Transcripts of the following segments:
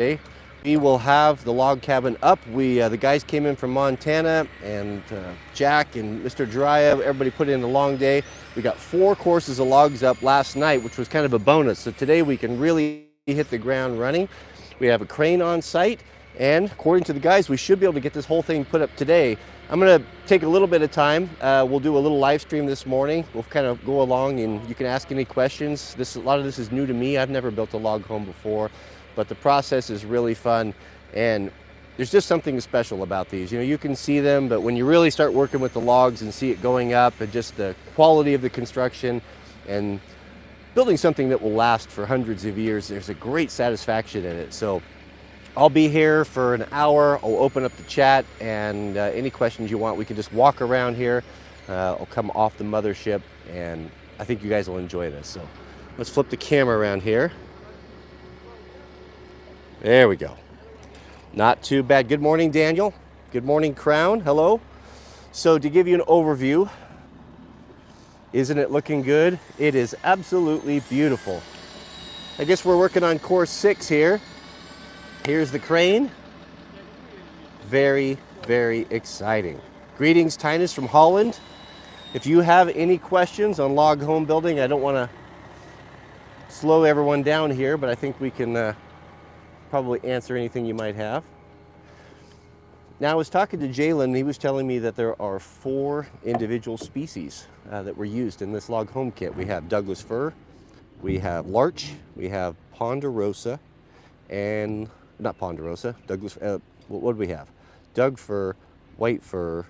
We will have the log cabin up. The guys came in from Montana, and Jack and Mr. Jiraiya, everybody put in a long day. We got 4 courses of logs up last night, which was kind of a bonus. So today we can really hit the ground running. We have a crane on site, and according to the guys, we should be able to get this whole thing put up today. I'm gonna take a little bit of time. We'll do a little live stream this morning. We'll kind of go along and you can ask any questions. A lot of this is new to me. I've never built a log home before, but the process is really fun, and there's just something special about these. You know, you can see them, but when you really start working with the logs and see it going up and just the quality of the construction and building something that will last for hundreds of years, there's a great satisfaction in it. So I'll be here for an hour. I'll open up the chat, and any questions you want, we can just walk around here. I'll come off the mothership, and I think you guys will enjoy this. So let's flip the camera around here. There we go. Not too bad. Good morning, Daniel. Good morning, Crown. Hello. So to give you an overview, isn't it looking good? It is absolutely beautiful. I guess we're working on course 6 here. Here's the crane. Very, very exciting. Greetings, Tinus from Holland. If you have any questions on log home building, I don't want to slow everyone down here, but I think we can probably answer anything you might have. Now, I was talking to Jalen. He was telling me that there are 4 individual species that were used in this log home kit. We have Douglas fir, we have larch, we have ponderosa, and not ponderosa, Douglas, what do we have? Doug fir, white fir,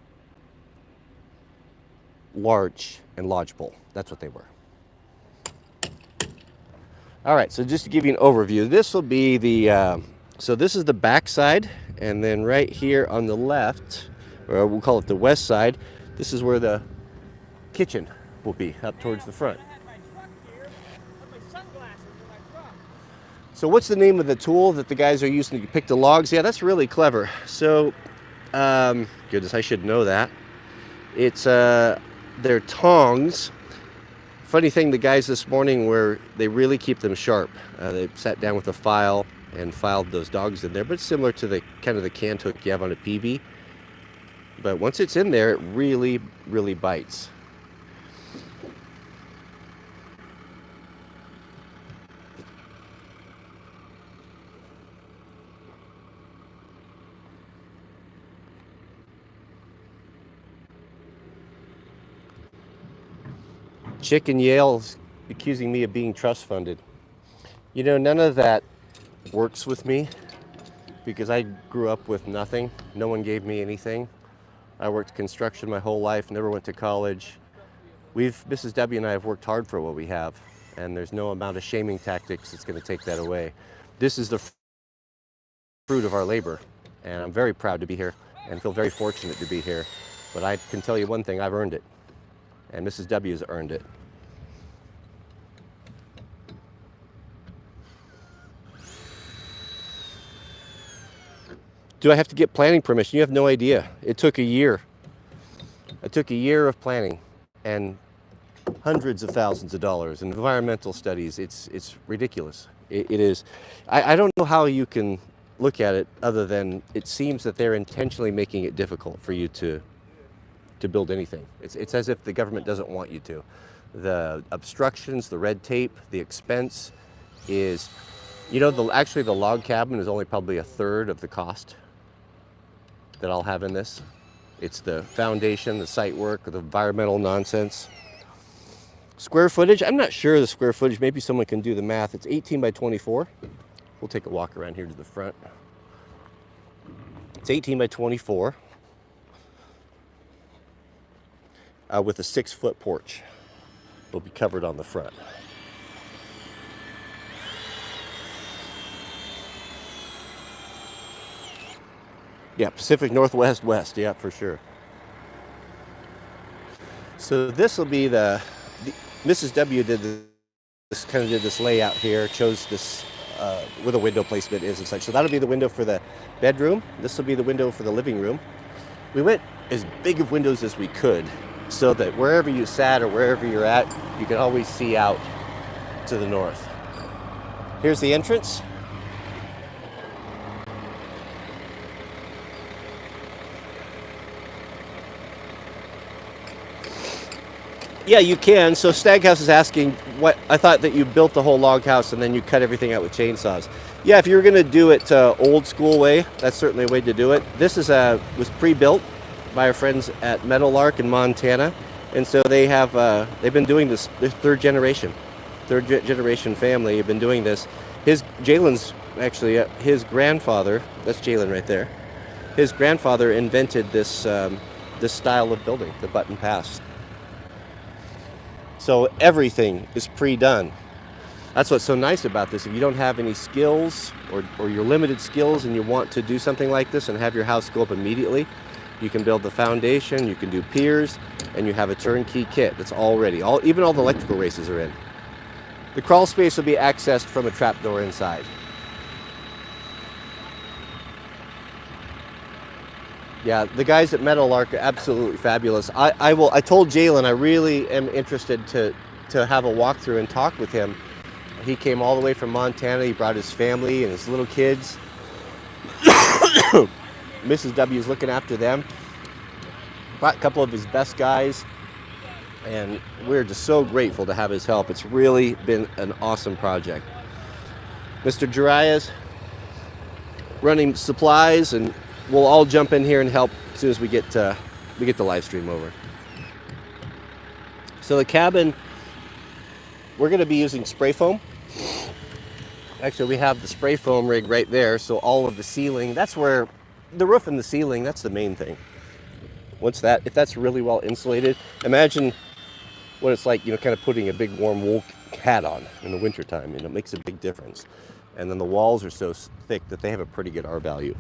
larch, and lodgepole. That's what they were. All right, so just to give you an overview, this will be the, so this is the back side, and then right here on the left, or we'll call it the west side, this is where the kitchen will be, up towards the front. So what's the name of the tool that the guys are using to pick the logs? Yeah, that's really clever. So, goodness, I should know that. It's, they're tongs. Funny thing, the guys this morning they really keep them sharp. They sat down with a file and filed those dogs in there, but it's similar to the kind of the cant hook you have on a PV. But once it's in there, it really, really bites. Chicken Yale's accusing me of being trust funded. You know, none of that works with me because I grew up with nothing. No one gave me anything. I worked construction my whole life, never went to college. Mrs. W and I have worked hard for what we have, and there's no amount of shaming tactics that's going to take that away. This is the fruit of our labor, and I'm very proud to be here and feel very fortunate to be here. But I can tell you one thing, I've earned it. And Mrs. W's earned it. Do I have to get planning permission? You have no idea. It took a year. It took a year of planning and hundreds of thousands of dollars in environmental studies. It's ridiculous. It is. I don't know how you can look at it other than it seems that they're intentionally making it difficult for you to build anything. It's as if the government doesn't want you to. The obstructions, the red tape, the expense is, you know, actually the log cabin is only probably a third of the cost that I'll have in this. It's the foundation, the site work, the environmental nonsense. Square footage, I'm not sure of the square footage. Maybe someone can do the math. It's 18 by 24. We'll take a walk around here to the front. It's 18 by 24. With a 6-foot porch. Will be covered on the front. Yeah, Pacific Northwest West, yeah, for sure. So this will be Mrs. W did this layout here, chose this where the window placement is and such. So that'll be the window for the bedroom. This will be the window for the living room. We went as big of windows as we could, so that wherever you sat or wherever you're at, you can always see out to the north. Here's the entrance. Yeah, you can. So Staghouse is asking, what I thought that you built the whole log house and then you cut everything out with chainsaws. Yeah, if you're going to do it old school way, that's certainly a way to do it. This is was pre-built by our friends at Meadowlark in Montana, and so they've been doing this. They're third generation family have been doing this. Jalen's actually his grandfather. That's Jalen right there. His grandfather invented this style of building, the button pass. So everything is pre-done. That's what's so nice about this. If you don't have any skills or you're limited skills and you want to do something like this and have your house go up immediately, you can build the foundation, you can do piers, and you have a turnkey kit that's all ready. Even all the electrical races are in. The crawl space will be accessed from a trapdoor inside. Yeah, the guys at Meadowlark are absolutely fabulous. I told Jalen I really am interested to have a walkthrough and talk with him. He came all the way from Montana. He brought his family and his little kids. Mrs. W is looking after them. Brought a couple of his best guys, and we're just so grateful to have his help. It's really been an awesome project. Mr. Jariah's running supplies, and we'll all jump in here and help as soon as we get the live stream over. So the cabin, we're going to be using spray foam. Actually, we have the spray foam rig right there, so all of the ceiling, that's where the roof and the ceiling, that's the main thing. If that's really well insulated, imagine what it's like, kind of putting a big warm wool hat on in the wintertime, and it makes a big difference. And then the walls are so thick that they have a pretty good R value.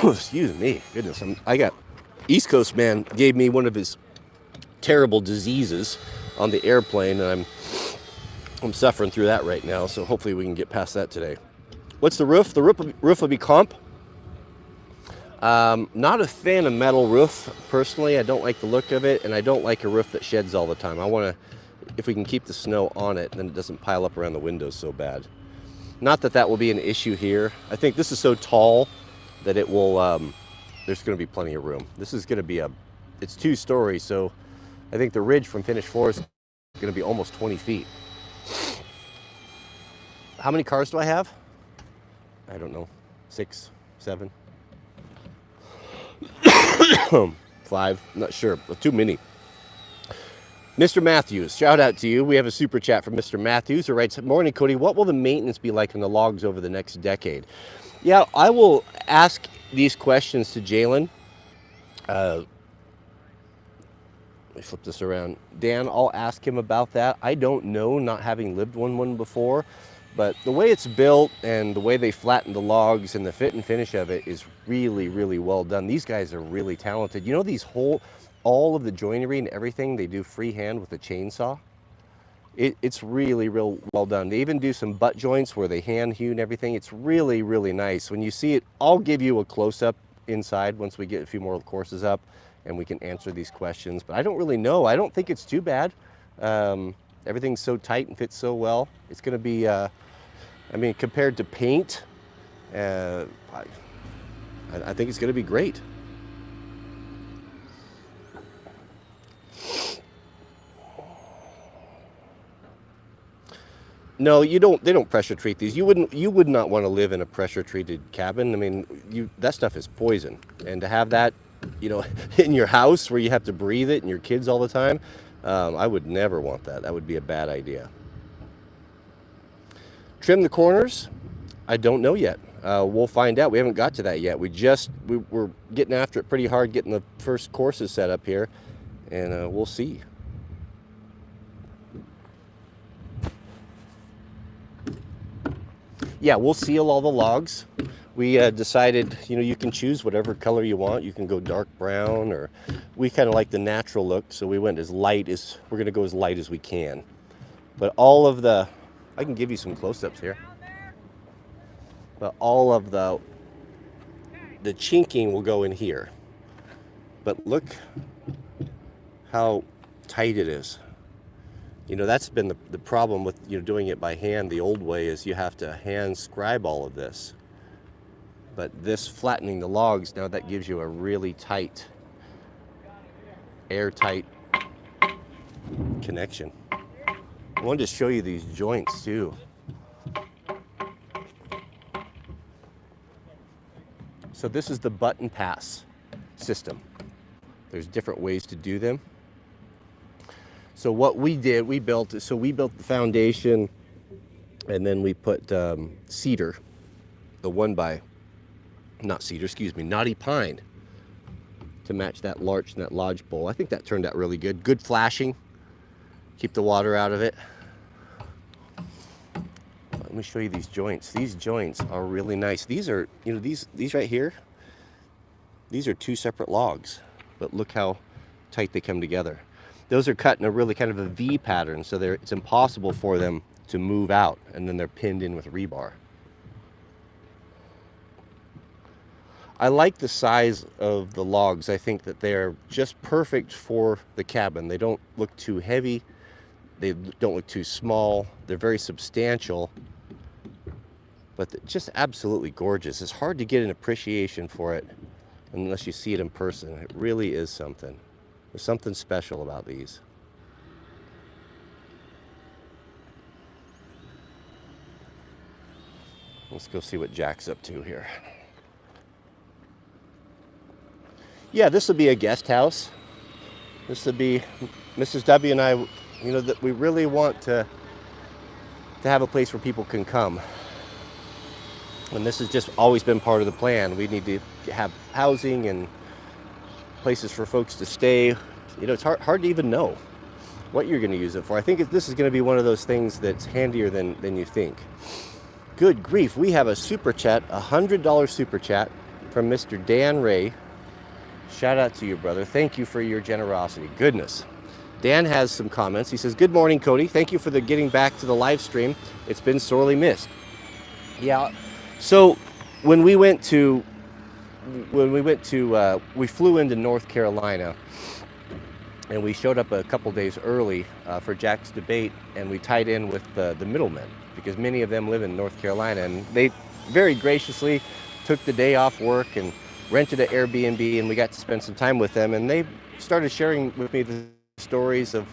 Excuse me, goodness, I got East Coast man gave me one of his terrible diseases on the airplane, and I'm suffering through that right now, so hopefully we can get past that today. What's the roof? The roof will be comp. Not a fan of metal roof, personally. I don't like the look of it, and I don't like a roof that sheds all the time. I want to, if we can keep the snow on it, then it doesn't pile up around the windows so bad. Not that that will be an issue here. I think this is so tall that it will, there's going to be plenty of room. This is going to be it's 2 stories, so I think the ridge from finished floor is going to be almost 20 feet. How many cars do I have? I don't know, 6, 7, 5, not sure, but too many. Mr. Matthews, shout out to you. We have a super chat from Mr. Matthews who writes, "Morning, Cody. What will the maintenance be like on the logs over the next decade?" Yeah, I will ask these questions to Jalen. Let me flip this around. Dan, I'll ask him about that. I don't know, not having lived one before, but the way it's built and the way they flatten the logs and the fit and finish of it is really, really well done. These guys are really talented. You know, all of the joinery and everything they do freehand with a chainsaw. It's really real well done. They even do some butt joints where they hand hew and everything. It's really, really nice. When you see it, I'll give you a close-up inside once we get a few more courses up and we can answer these questions. But I don't really know. I don't think it's too bad. Everything's so tight and fits so well. It's going to be, I mean, compared to paint, I think it's going to be great. No, you don't. They don't pressure treat these. You would not want to live in a pressure treated cabin. I mean, that stuff is poison, and to have that, in your house where you have to breathe it and your kids all the time, I would never want that. That would be a bad idea. Trim the corners? I don't know yet. We'll find out. We haven't got to that yet. We're getting after it pretty hard, getting the first courses set up here, and we'll see. Yeah, we'll seal all the logs. We decided, you can choose whatever color you want. You can go dark brown, or we kind of like the natural look, so we went we're going to go as light as we can. But all of I can give you some close-ups here. But all of the chinking will go in here. But look how tight it is. That's been the problem with doing it by hand the old way, is you have to hand scribe all of this. But this flattening the logs, now that gives you a really tight airtight connection. I wanted to show you these joints too. So this is the button pass system. There's different ways to do them. So what we did, we built the foundation, and then we put cedar, the knotty pine, to match that larch and that lodgepole. I think that turned out really good. Good flashing, keep the water out of it. Let me show you these joints. These joints are really nice. These are, these right here, these are 2 separate logs, but look how tight they come together. Those are cut in a really kind of a V pattern, so it's impossible for them to move out, and then they're pinned in with rebar. I like the size of the logs. I think that they're just perfect for the cabin. They don't look too heavy. They don't look too small. They're very substantial, but just absolutely gorgeous. It's hard to get an appreciation for it unless you see it in person. It really is something. There's something special about these. Let's go see what Jack's up to here. Yeah, this will be a guest house. This will be Mrs. W and I, that we really want to have a place where people can come. And this has just always been part of the plan. We need to have housing and places for folks to stay. It's hard to even know what you're going to use it for. I think this is going to be one of those things that's handier than you think. Good grief, we have a super chat, a $100 super chat from Mr. Dan Ray. Shout out to you, brother. Thank you for your generosity. Goodness. Dan has some comments. He says, "Good morning, Cody. Thank you for the getting back to the live stream. It's been sorely missed." Yeah. So when we flew into North Carolina, and we showed up a couple days early for Jack's debate, and we tied in with the middlemen, because many of them live in North Carolina, and they very graciously took the day off work and rented an Airbnb, and we got to spend some time with them, and they started sharing with me the stories of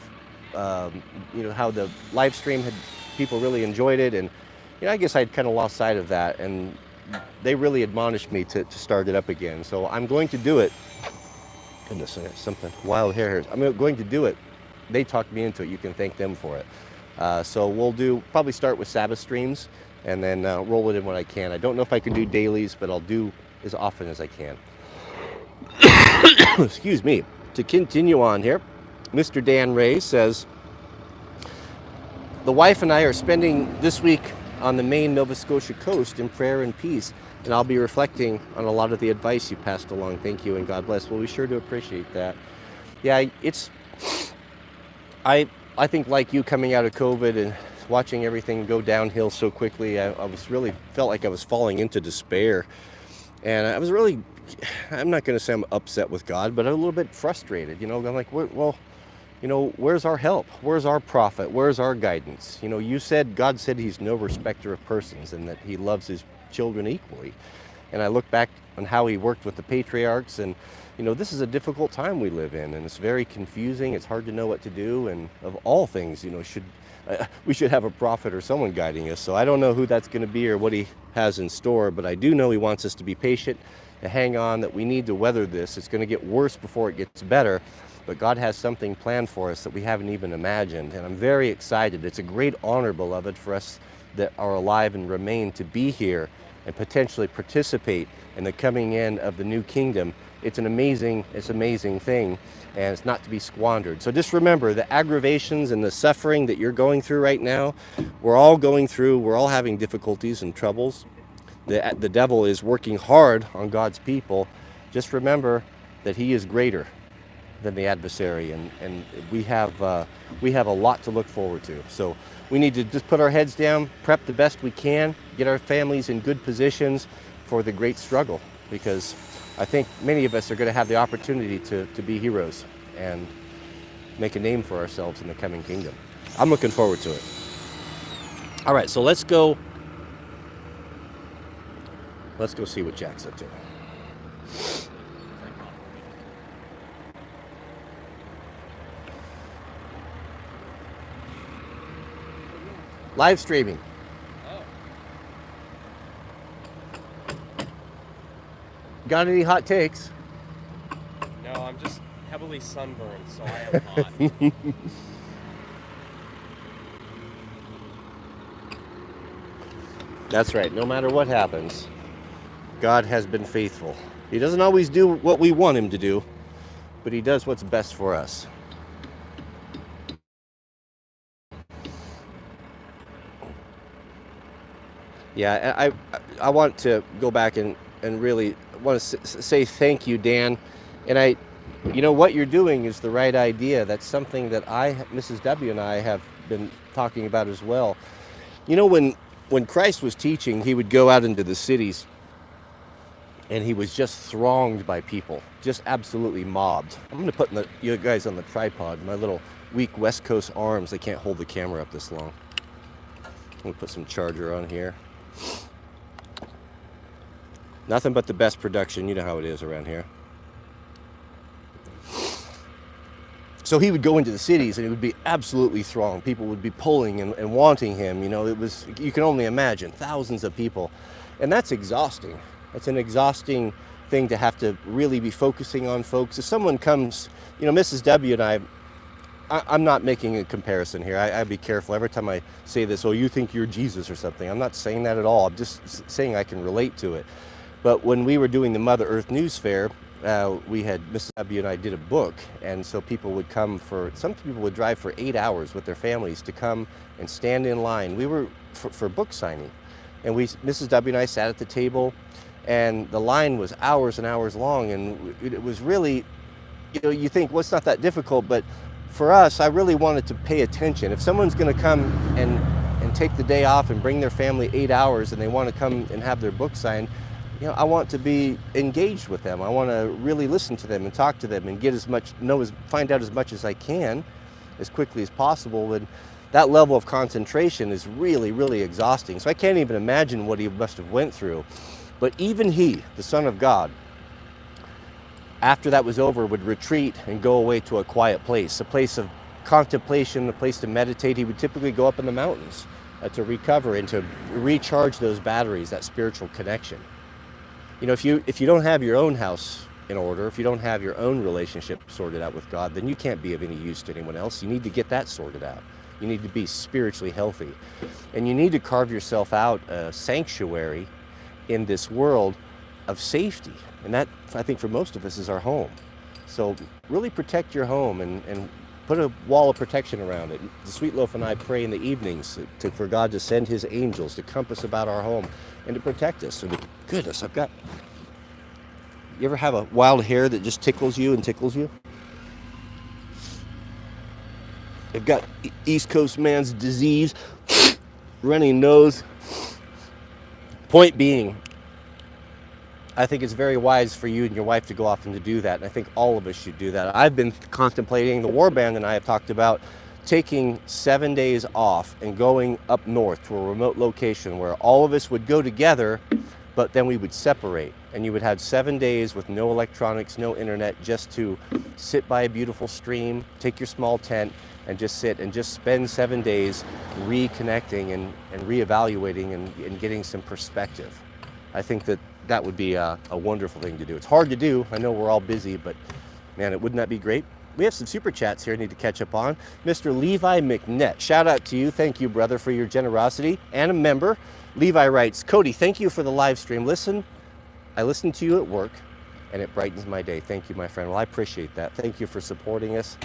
how the live stream people really enjoyed it, and I guess I'd kind of lost sight of that, and they really admonished me to start it up again. So I'm going to do it. Goodness, I got something wild hair here. I'm going to do it. They talked me into it. You can thank them for it. So we'll probably start with Sabbath streams, and then roll it in when I can. I don't know if I can do dailies, but I'll do as often as I can. Excuse me. To continue on here, Mr. Dan Ray says, "The wife and I are spending this week on the Maine Nova Scotia coast in prayer and peace, and I'll be reflecting on a lot of the advice you passed along. Thank you and God bless." Well, we sure do appreciate that. Yeah, I think, like you, coming out of COVID and watching everything go downhill so quickly, I felt like I was falling into despair, and I was really, I'm not going to say I'm upset with God, but I'm a little bit frustrated. I'm like, well, where's our help? Where's our prophet? Where's our guidance? God said he's no respecter of persons, and that he loves his children equally. And I look back on how he worked with the patriarchs, and this is a difficult time we live in, and it's very confusing. It's hard to know what to do, and of all things, we should have a prophet or someone guiding us. So I don't know who that's going to be or what he has in store, but I do know he wants us to be patient, to hang on, that we need to weather this. It's going to get worse before it gets better. But God has something planned for us that we haven't even imagined, and I'm very excited. It's a great honor, beloved, for us that are alive and remain to be here and potentially participate in the coming in of the new kingdom. It's an amazing thing, and it's not to be squandered. So just remember, the aggravations and the suffering that you're going through right now, we're all going through. We're all having difficulties and troubles. The devil is working hard on God's people. Just remember that he is greater than the adversary, and we have a lot to look forward to. So we need to just put our heads down, prep the best we can, get our families in good positions for the great struggle, because I think many of us are going to have the opportunity to be heroes and make a name for ourselves in the coming kingdom. I'm looking forward to it. All right, so let's go see what Jack's up to. Live streaming. Oh. Got any hot takes? No, I'm just heavily sunburned, so I am hot. That's right. No matter what happens, God has been faithful. He doesn't always do what we want him to do, but he does what's best for us. Yeah, I want to go back and really want to say thank you, Dan. And you know, what you're doing is the right idea. That's something that Mrs. W and I have been talking about as well. You know, when Christ was teaching, he would go out into the cities and he was just thronged by people, just absolutely mobbed. I'm going to put you guys on the tripod. My little weak West Coast arms, they can't hold the camera up this long. I'm going to put some charger on here. Nothing but the best production. You know how it is around here. So he would go into the cities and it would be absolutely thronged. People would be pulling and wanting him. You know, you can only imagine, thousands of people. And that's exhausting. It's an exhausting thing to have to really be focusing on folks. If someone comes, you know, Mrs. W and I'm not making a comparison here. I'd be careful every time I say this, oh, you think you're Jesus or something. I'm not saying that at all. I'm just saying I can relate to it. But when we were doing the Mother Earth News Fair, we had, Mrs. W and I did a book, and so people would come some people would drive for 8 hours with their families to come and stand in line. We were for book signing, and Mrs. W and I sat at the table, and the line was hours and hours long, and it was really, you know, you think, well, it's not that difficult, but for us, I really wanted to pay attention. If someone's going to come and take the day off and bring their family 8 hours and they want to come and have their book signed, you know, I want to be engaged with them. I want to really listen to them and talk to them and get find out as much as I can as quickly as possible. And that level of concentration is really, really exhausting. So I can't even imagine what he must have went through. But even he, the Son of God, after that was over, would retreat and go away to a quiet place, a place of contemplation, a place to meditate. He would typically go up in the mountains to recover and to recharge those batteries, that spiritual connection. You know, if you don't have your own house in order, if you don't have your own relationship sorted out with God, then you can't be of any use to anyone else. You need to get that sorted out. You need to be spiritually healthy. And you need to carve yourself out a sanctuary in this world of safety. And that, I think, for most of us is our home. So really protect your home and put a wall of protection around it. The Sweet Loaf and I pray in the evenings for God to send his angels to compass about our home and to protect us. And goodness, you ever have a wild hair that just tickles you and tickles you? I've got East Coast man's disease, runny nose. Point being, I think it's very wise for you and your wife to go off and to do that. And I think all of us should do that. I've been contemplating, the Warband and I have talked about taking 7 days off and going up north to a remote location where all of us would go together, but then we would separate. And you would have 7 days with no electronics, no internet, just to sit by a beautiful stream, take your small tent, and just sit and just spend 7 days reconnecting and reevaluating and getting some perspective. I think that would be a wonderful thing to do. It's hard to do. I know we're all busy, but man, wouldn't that be great? We have some super chats here I need to catch up on. Mr. Levi McNett, shout out to you. Thank you, brother, for your generosity. And a member, Levi writes, Cody, thank you for the live stream. I listen to you at work, and it brightens my day. Thank you, my friend. Well, I appreciate that. Thank you for supporting us.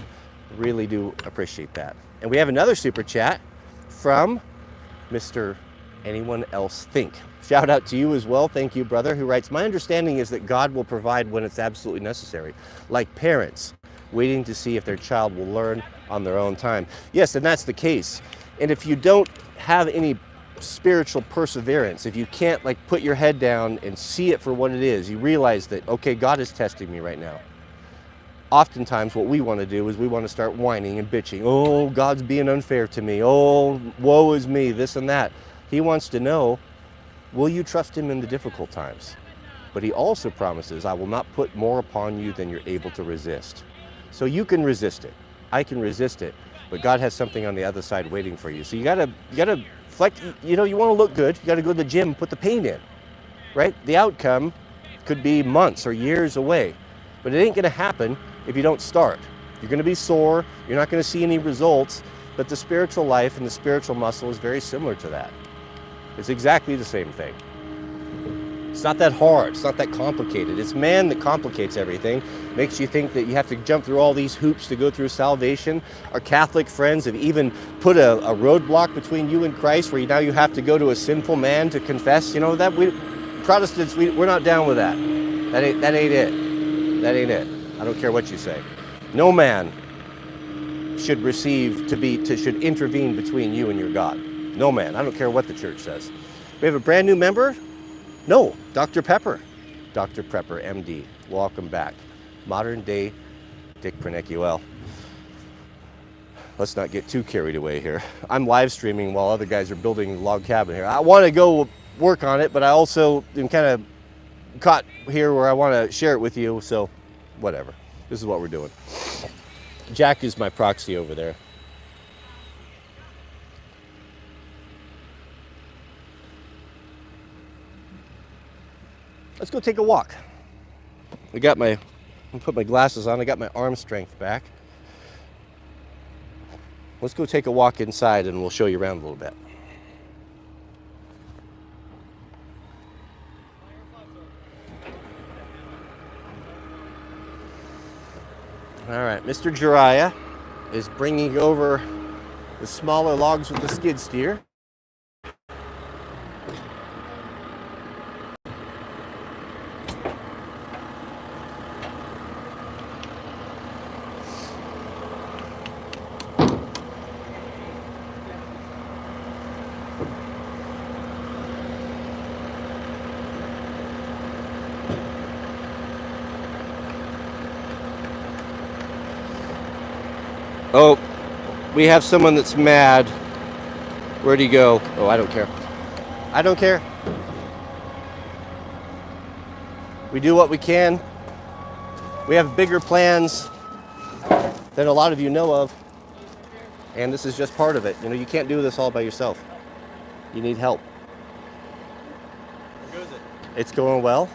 Really do appreciate that. And we have another super chat from Mr. Anyone Else Think. Shout out to you as well. Thank you, brother, who writes, my understanding is that God will provide when it's absolutely necessary, like parents waiting to see if their child will learn on their own time. Yes, and that's the case. And if you don't have any spiritual perseverance, if you can't put your head down and see it for what it is, you realize that, okay, God is testing me right now. Oftentimes what we want to do is we want to start whining and bitching. Oh, God's being unfair to me. Oh, woe is me, this and that. He wants to know, will you trust him in the difficult times? But he also promises, I will not put more upon you than you're able to resist. So you can resist it. I can resist it. but God has something on the other side waiting for you. So you gotta flex. You know, you want to look good. You got to go to the gym, put the paint in, right? The outcome could be months or years away, but it ain't gonna happen if you don't start. You're gonna be sore. You're not gonna see any results. But the spiritual life and the spiritual muscle is very similar to that. It's exactly the same thing. It's not that hard. It's not that complicated. It's man that complicates everything. Makes you think that you have to jump through all these hoops to go through salvation. Our Catholic friends have even put a roadblock between you and Christ where now you have to go to a sinful man to confess. You know, that Protestants, we're not down with that. That ain't it. That ain't it. I don't care what you say. No man should should intervene between you and your God. No man. I don't care what the church says. We have a brand new member? No, Dr. Pepper. Dr. Pepper, MD. Welcome back. Modern day Dick Pernicki. Well, let's not get too carried away here. I'm live streaming while other guys are building a log cabin here. I want to go work on it, but I also am kind of caught here where I want to share it with you, so whatever. This is what we're doing. Jack is my proxy over there. Let's go take a walk. I'll put my glasses on. I got my arm strength back. Let's go take a walk inside and we'll show you around a little bit. All right, Mr. Jiraiya is bringing over the smaller logs with the skid steer. Oh, we have someone that's mad. Where'd he go? Oh, I don't care. I don't care. We do what we can. We have bigger plans than a lot of you know of. And this is just part of it. You know, you can't do this all by yourself. You need help. How goes it? It's going well.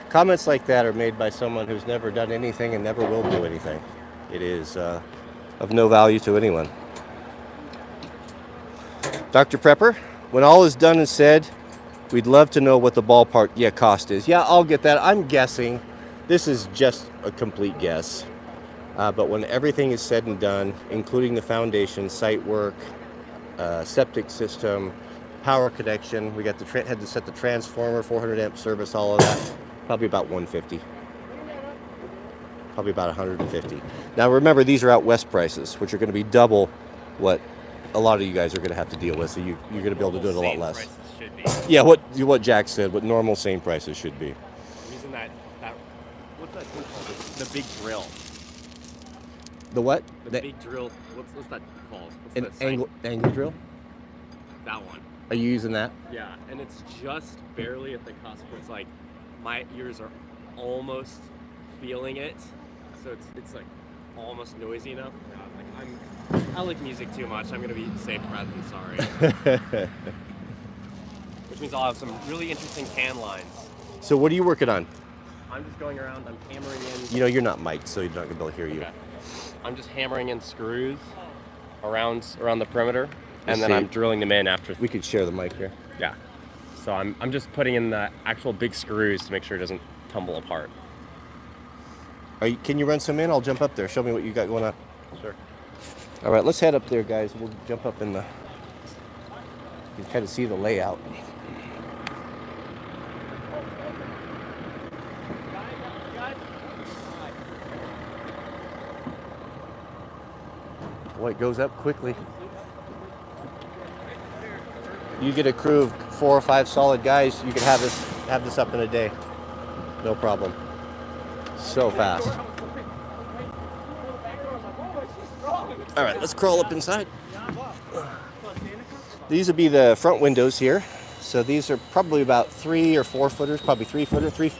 Comments like that are made by someone who's never done anything and never will do anything. It is of no value to anyone. Dr. Prepper, when all is done and said, we'd love to know what the ballpark cost is. Yeah, I'll get that. I'm guessing. This is just a complete guess. But when everything is said and done, including the foundation, site work, septic system, power connection, we got had to set the transformer, 400 amp service, all of that, probably about 150. Probably about 150. Now remember, these are out west prices, which are going to be double what a lot of you guys are going to have to deal with. So you're going to be able to do it a lot less. Should be. Yeah, what Jack said, what normal same prices should be. I'm using that what's that thing called? The big drill. The what? The big drill. What's that called? An angle drill? That one. Are you using that? Yeah, and it's just barely at the cusp where it's like my ears are almost feeling it, so it's like almost noisy enough. I like music too much. I'm gonna be safe rather than sorry. Which means I'll have some really interesting can lines. So what are you working on? I'm just going around. I'm hammering in. You know you're not mic'd, so you're not gonna be able to hear you. Okay. I'm just hammering in screws around the perimeter, and then I'm drilling them in after. We could share the mic here. Yeah. So I'm just putting in the actual big screws to make sure it doesn't tumble apart. Can you run some in? I'll jump up there. Show me what you got going on. Sure. All right, let's head up there, guys. We'll jump up in the. You can kind of see the layout. Boy, it goes up quickly. You get a crew of 4 or 5 solid guys, you can have this up in a day. No problem. So fast. All right, let's crawl up inside. These would be the front windows here. So these are probably about 3 or 4 footers, probably 3 footer, 3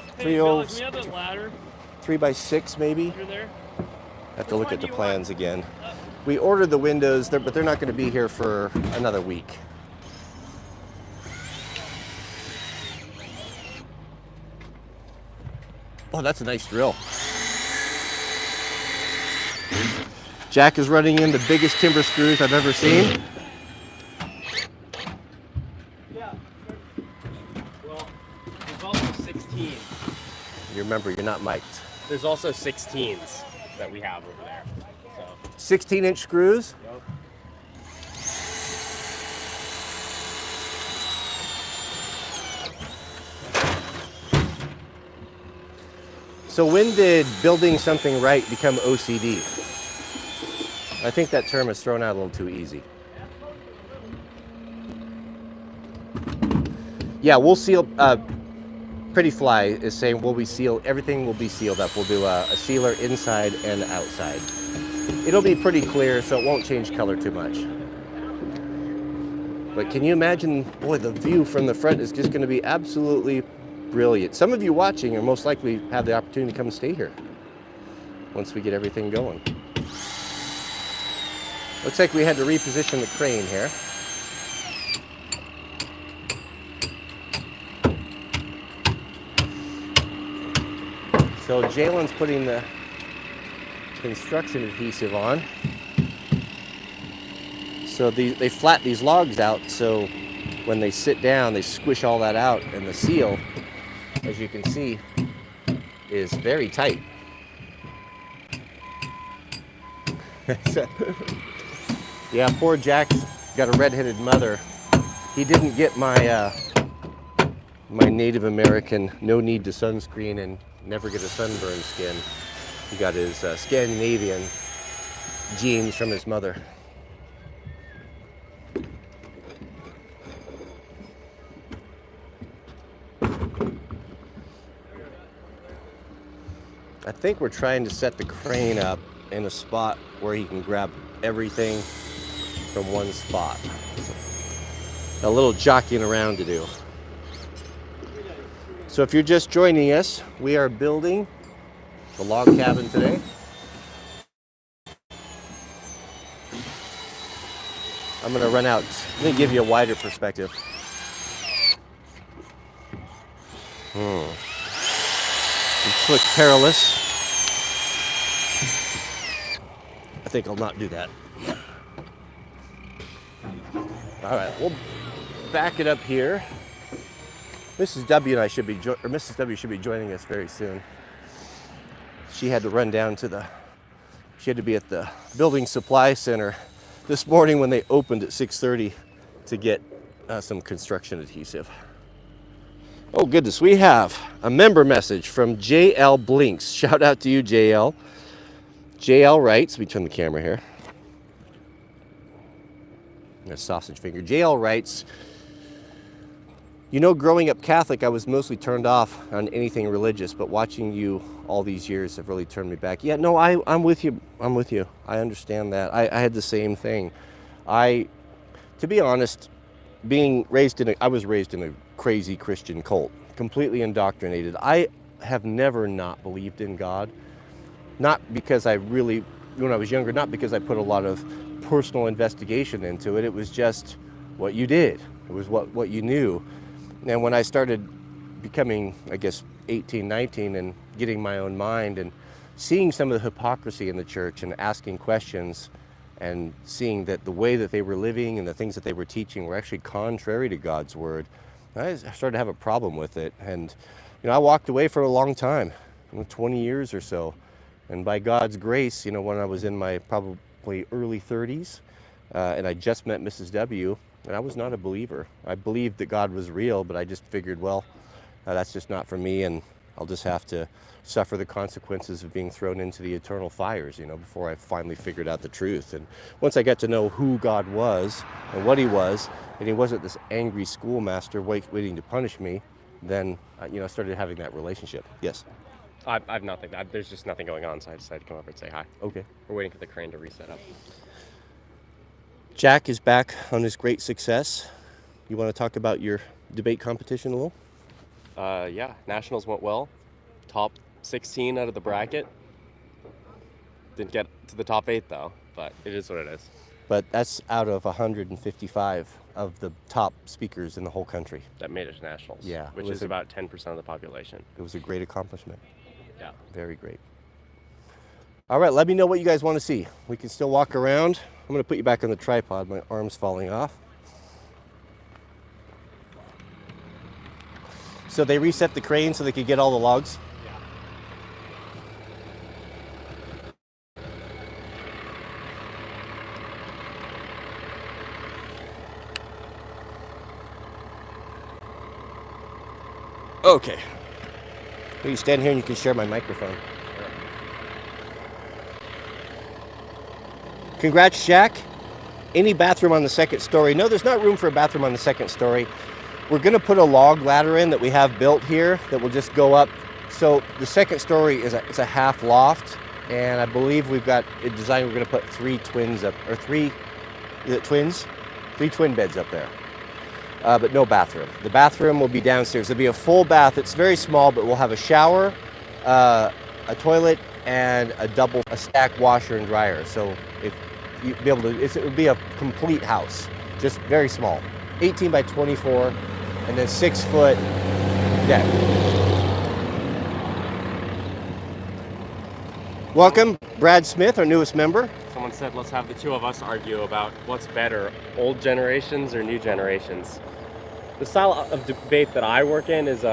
by 6 maybe. Have to look at the plans again. We ordered the windows, but they're not going to be here for another week. Oh, that's a nice drill. Jack is running in the biggest timber screws I've ever seen. Yeah. Well, there's also 16. You remember, you're not mic'd. There's also 16s that we have over there. So. 16-inch screws? Yep. So when did building something right become OCD? I think that term is thrown out a little too easy. Yeah, we'll seal. Pretty Fly is saying everything will be sealed up. We'll do a sealer inside and outside. It'll be pretty clear, so it won't change color too much. But can you imagine, boy, the view from the front is just going to be absolutely brilliant. Some of you watching are most likely have the opportunity to come and stay here once we get everything going. Looks like we had to reposition the crane here. So Jalen's putting the construction adhesive on. So they flat these logs out, so when they sit down, they squish all that out, and the seal, as you can see, is very tight. Yeah, poor Jack's got a redheaded mother. He didn't get my my Native American no need to sunscreen and never get a sunburn skin. He got his Scandinavian genes from his mother. I think we're trying to set the crane up in a spot where he can grab everything from one spot. A little jockeying around to do. So if you're just joining us, we are building the log cabin today. I'm going to run out. Let me give you a wider perspective. This looks perilous. I think I'll not do that. All right, we'll back it up here. Mrs. W and I should be, Mrs. W should be joining us very soon. She had to run down to she had to be at the building supply center this morning when they opened at 6:30 to get some construction adhesive. Oh goodness, we have a member message from JL Blinks. Shout out to you, JL. JL writes, let me turn the camera here. A sausage finger. JL writes, you know, growing up Catholic, I was mostly turned off on anything religious, but watching you all these years have really turned me back. Yeah, no, I'm with you. I'm with you. I understand that. I had the same thing. To be honest, I was raised in a crazy Christian cult, completely indoctrinated. I have never not believed in God. Not because when I was younger, not because I put a lot of personal investigation into it. It was just what you did. It was what you knew. And when I started becoming, I guess, 18, 19 and getting my own mind and seeing some of the hypocrisy in the church and asking questions and seeing that the way that they were living and the things that they were teaching were actually contrary to God's word, I started to have a problem with it. And, I walked away for a long time, 20 years or so. And by God's grace, when I was in my probably early 30s, and I just met Mrs. W, and I was not a believer. I believed that God was real, but I just figured, well, that's just not for me, and I'll just have to suffer the consequences of being thrown into the eternal fires, before I finally figured out the truth. And once I got to know who God was and what he was, and he wasn't this angry schoolmaster waiting to punish me, then, I started having that relationship. Yes? I've nothing. There's just nothing going on, so I decided to come over and say hi. Okay. We're waiting for the crane to reset up. Jack is back on his great success. You want to talk about your debate competition a little? Yeah, nationals went well. Top 16 out of the bracket. Didn't get to the top 8 though, but it is what it is. But that's out of 155 of the top speakers in the whole country. That made it to nationals. Yeah, which is about 10% of the population. It was a great accomplishment. Yeah. Very great. All right, let me know what you guys want to see. We can still walk around. I'm going to put you back on the tripod. My arm's falling off. So they reset the crane so they could get all the logs? Okay. You stand here and you can share my microphone. Congrats, Jack. Any bathroom on the second story? No, there's not room for a bathroom on the second story. We're going to put a log ladder in that we have built here that will just go up. So the second story is it's a half loft, and I believe we've got a design. We're going to put 3 twins up, or 3, is it twins? 3 twin beds up there. But no bathroom. The bathroom will be downstairs. There'll be a full bath. It's very small, but we'll have a shower, a toilet, and a stack washer and dryer. So if you be able to, it would be a complete house, just very small, 18 by 24, and then 6-foot deck. Welcome, Brad Smith, our newest member. Someone said, let's have the two of us argue about what's better, old generations or new generations. The style of debate that I work in is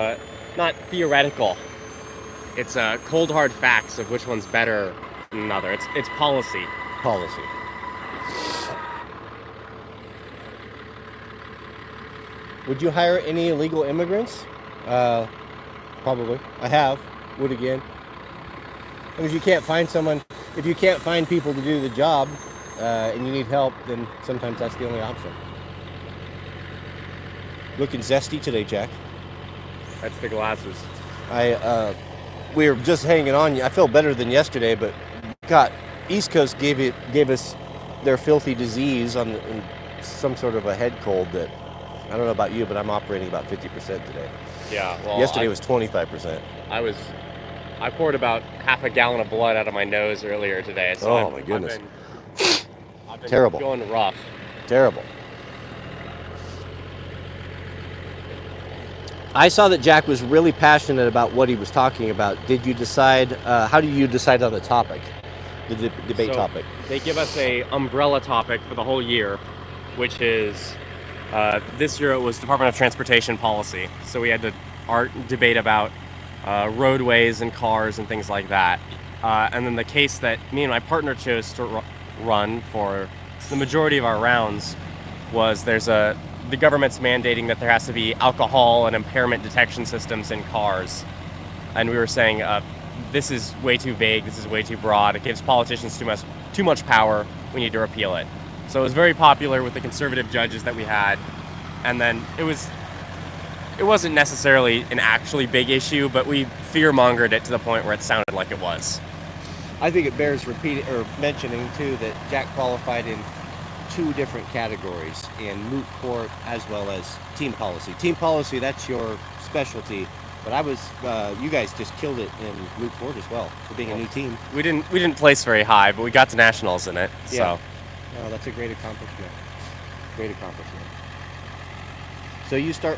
not theoretical. It's cold hard facts of which one's better than another. It's policy. Policy. Would you hire any illegal immigrants? Probably. I have. Would again. Because you can't find someone, if you can't find people to do the job and you need help, then sometimes that's the only option. Looking zesty today, Jack. That's the glasses. We were just hanging on. I feel better than yesterday, but God, East Coast gave us their filthy disease in some sort of a head cold that, I don't know about you, but I'm operating about 50% today. Yeah, well, yesterday was 25%. I poured about half a gallon of blood out of my nose earlier today. So my goodness. I've been Terrible. Going rough. Terrible. I saw that Jack was really passionate about what he was talking about. Did you decide, how do you decide on the topic, the debate topic? They give us a umbrella topic for the whole year, which is, this year it was Department of Transportation policy. So we had to debate about roadways and cars and things like that. And then the case that me and my partner chose to run for the majority of our rounds was the government's mandating that there has to be alcohol and impairment detection systems in cars. And we were saying, this is way too vague, this is way too broad, it gives politicians too much power, we need to repeal it. So it was very popular with the conservative judges that we had. And then it wasn't necessarily an actually big issue, but we fear-mongered it to the point where it sounded like it was. I think it bears mentioning too that Jack qualified in 2 different categories, in moot court as well as team policy. Team policy, that's your specialty, but you guys just killed it in moot court as well, for being a new team. We didn't place very high, but we got to nationals in it. Yeah. So. No, that's a great accomplishment. Great accomplishment. So you start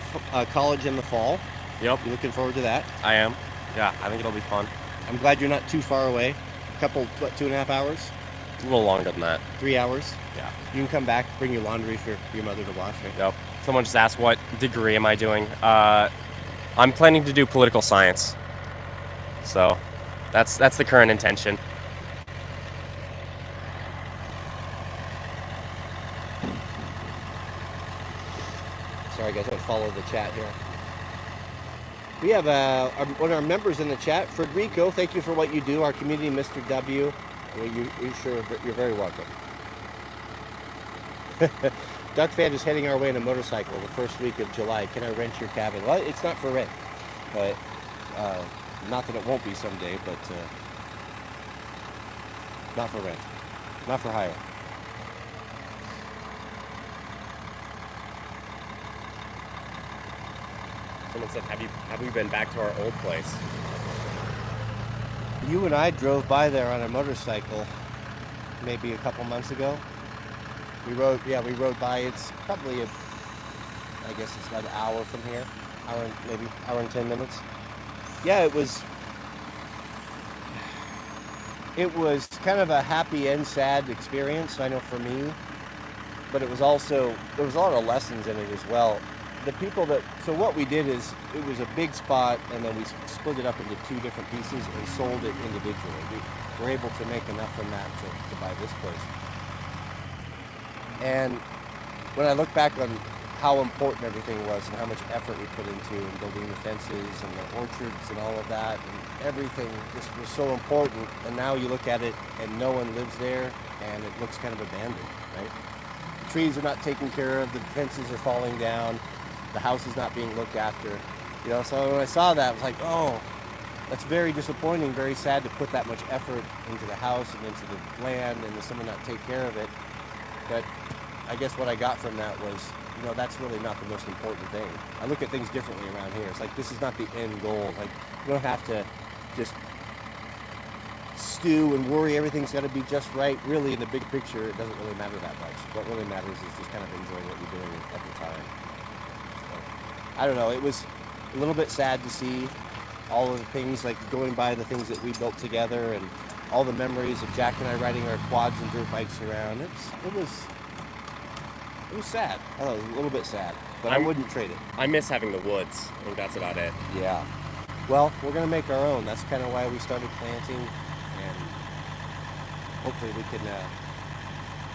college in the fall. Yep. You looking forward to that? I am. Yeah, I think it'll be fun. I'm glad you're not too far away. A couple, 2.5 hours? A little longer than that. 3 hours? Yeah. You can come back, bring your laundry for your mother to wash, right? Yep. Someone just asked what degree am I doing. I'm planning to do political science. So that's the current intention. Sorry guys, I'm going to follow the chat here. We have one of our members in the chat, Federico. Thank you for what you do, our community, Mr. W. You're very welcome. Duck Fan is heading our way in a motorcycle the first week of July. Can I rent your cabin? Well, it's not for rent, but not that it won't be someday, but not for rent, not for hire. Someone said, have we been back to our old place? You and I drove by there on a motorcycle maybe a couple months ago. We rode by. It's probably I guess it's about an hour from here, maybe hour and 10 minutes. Yeah, it was kind of a happy and sad experience, I know for me, but there was a lot of lessons in it as well. So what we did is, it was a big spot, and then we split it up into 2 different pieces and sold it individually. We were able to make enough from that to buy this place. And when I look back on how important everything was and how much effort we put into building the fences and the orchards and all of that, and everything just was so important, and now you look at it and no one lives there, and it looks kind of abandoned, right? The trees are not taken care of, the fences are falling down, the house is not being looked after. So when I saw that, I was like, oh, that's very disappointing, very sad to put that much effort into the house and into the land and to someone not take care of it. But I guess what I got from that was, that's really not the most important thing. I look at things differently around here. It's like, this is not the end goal. Like, you don't have to just stew and worry everything's got to be just right. Really, in the big picture, it doesn't really matter that much. What really matters is just kind of enjoying what you're doing at the time. So, I don't know. It was a little bit sad to see all of the things, like going by the things that we built together and all the memories of Jack and I riding our quads and dirt bikes around. It was sad. I thought it was a little bit sad, but I wouldn't trade it. I miss having the woods. I think that's about it. Yeah. Well, we're going to make our own. That's kind of why we started planting, and hopefully we can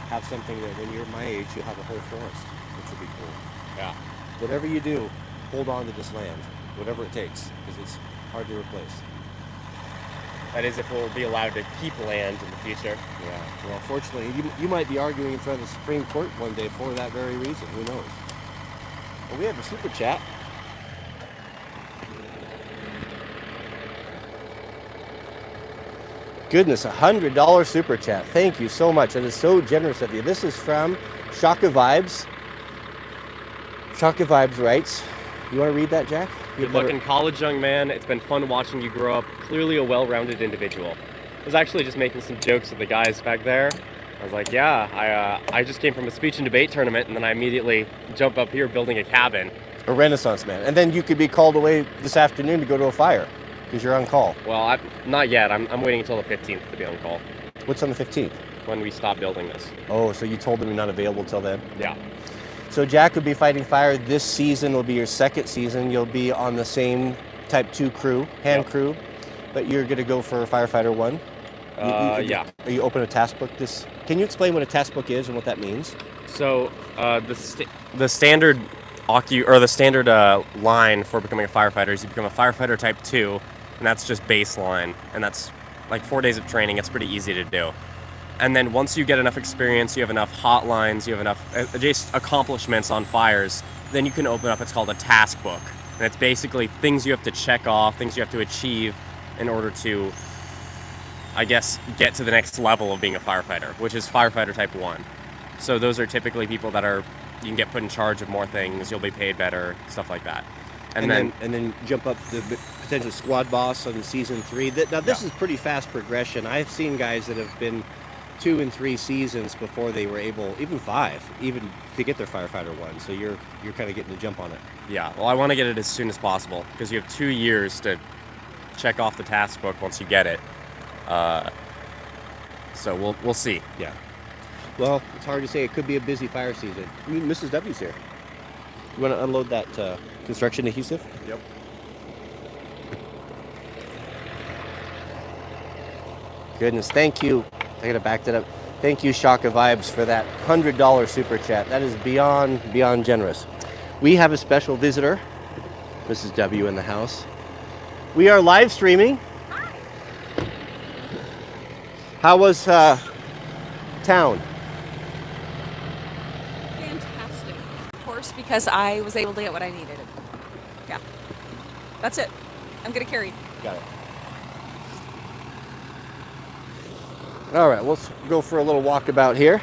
have something that when you're my age, you'll have a whole forest, which will be cool. Yeah. Whatever you do, hold on to this land, whatever it takes, because it's hard to replace. That is, if we'll be allowed to keep land in the future. Yeah. Well, fortunately, you might be arguing in front of the Supreme Court one day for that very reason. Who knows? Well, we have a super chat. Goodness, $100 super chat. Thank you so much. That is so generous of you. This is from Shaka Vibes. Shaka Vibes writes, you want to read that, Jack? Good looking college young man. It's been fun watching you grow up. Clearly a well-rounded individual. I was actually just making some jokes with the guys back there. I was like, yeah, I just came from a speech and debate tournament, and then I immediately jump up here building a cabin. A Renaissance man. And then you could be called away this afternoon to go to a fire because you're on call. Well, not yet. I'm waiting until the 15th to be on call. What's on the 15th? When we stop building this. Oh, so you told them you're not available till then? Yeah. So Jack would be fighting fire. This season will be your second season. You'll be on the same Type 2 crew, hand crew, but you're going to go for Firefighter 1? Yeah. Are you open a task book? Can you explain what a task book is and what that means? So the standard line for becoming a firefighter is you become a Firefighter Type 2, and that's just baseline, and that's like 4 days of training. It's pretty easy to do. And then once you get enough experience, you have enough hotlines, you have enough accomplishments on fires, then you can open up, it's called a task book. And it's basically things you have to check off, things you have to achieve in order to, I guess, get to the next level of being a firefighter, which is Firefighter Type 1. So those are typically people that you can get put in charge of more things, you'll be paid better, stuff like that. And then jump up to the potential squad boss on season 3. Now this is pretty fast progression. I've seen guys that have been 2 and 3 seasons before they were able, even 5, even to get their Firefighter 1. So you're kind of getting the jump on it. Yeah, well, I want to get it as soon as possible because you have 2 years to check off the task book once you get it. So we'll see. Yeah. Well, it's hard to say. It could be a busy fire season. I mean, Mrs. W's here. You want to unload that construction adhesive? Yep. Goodness, thank you. I gotta back that up. Thank you, Shaka Vibes, for that $100 super chat. That is beyond generous. We have a special visitor, Mrs. W, in the house. We are live streaming. Hi. How was town? Fantastic. Of course, because I was able to get what I needed. Yeah. That's it. I'm gonna carry. Got it. All right, let's go for a little walkabout here.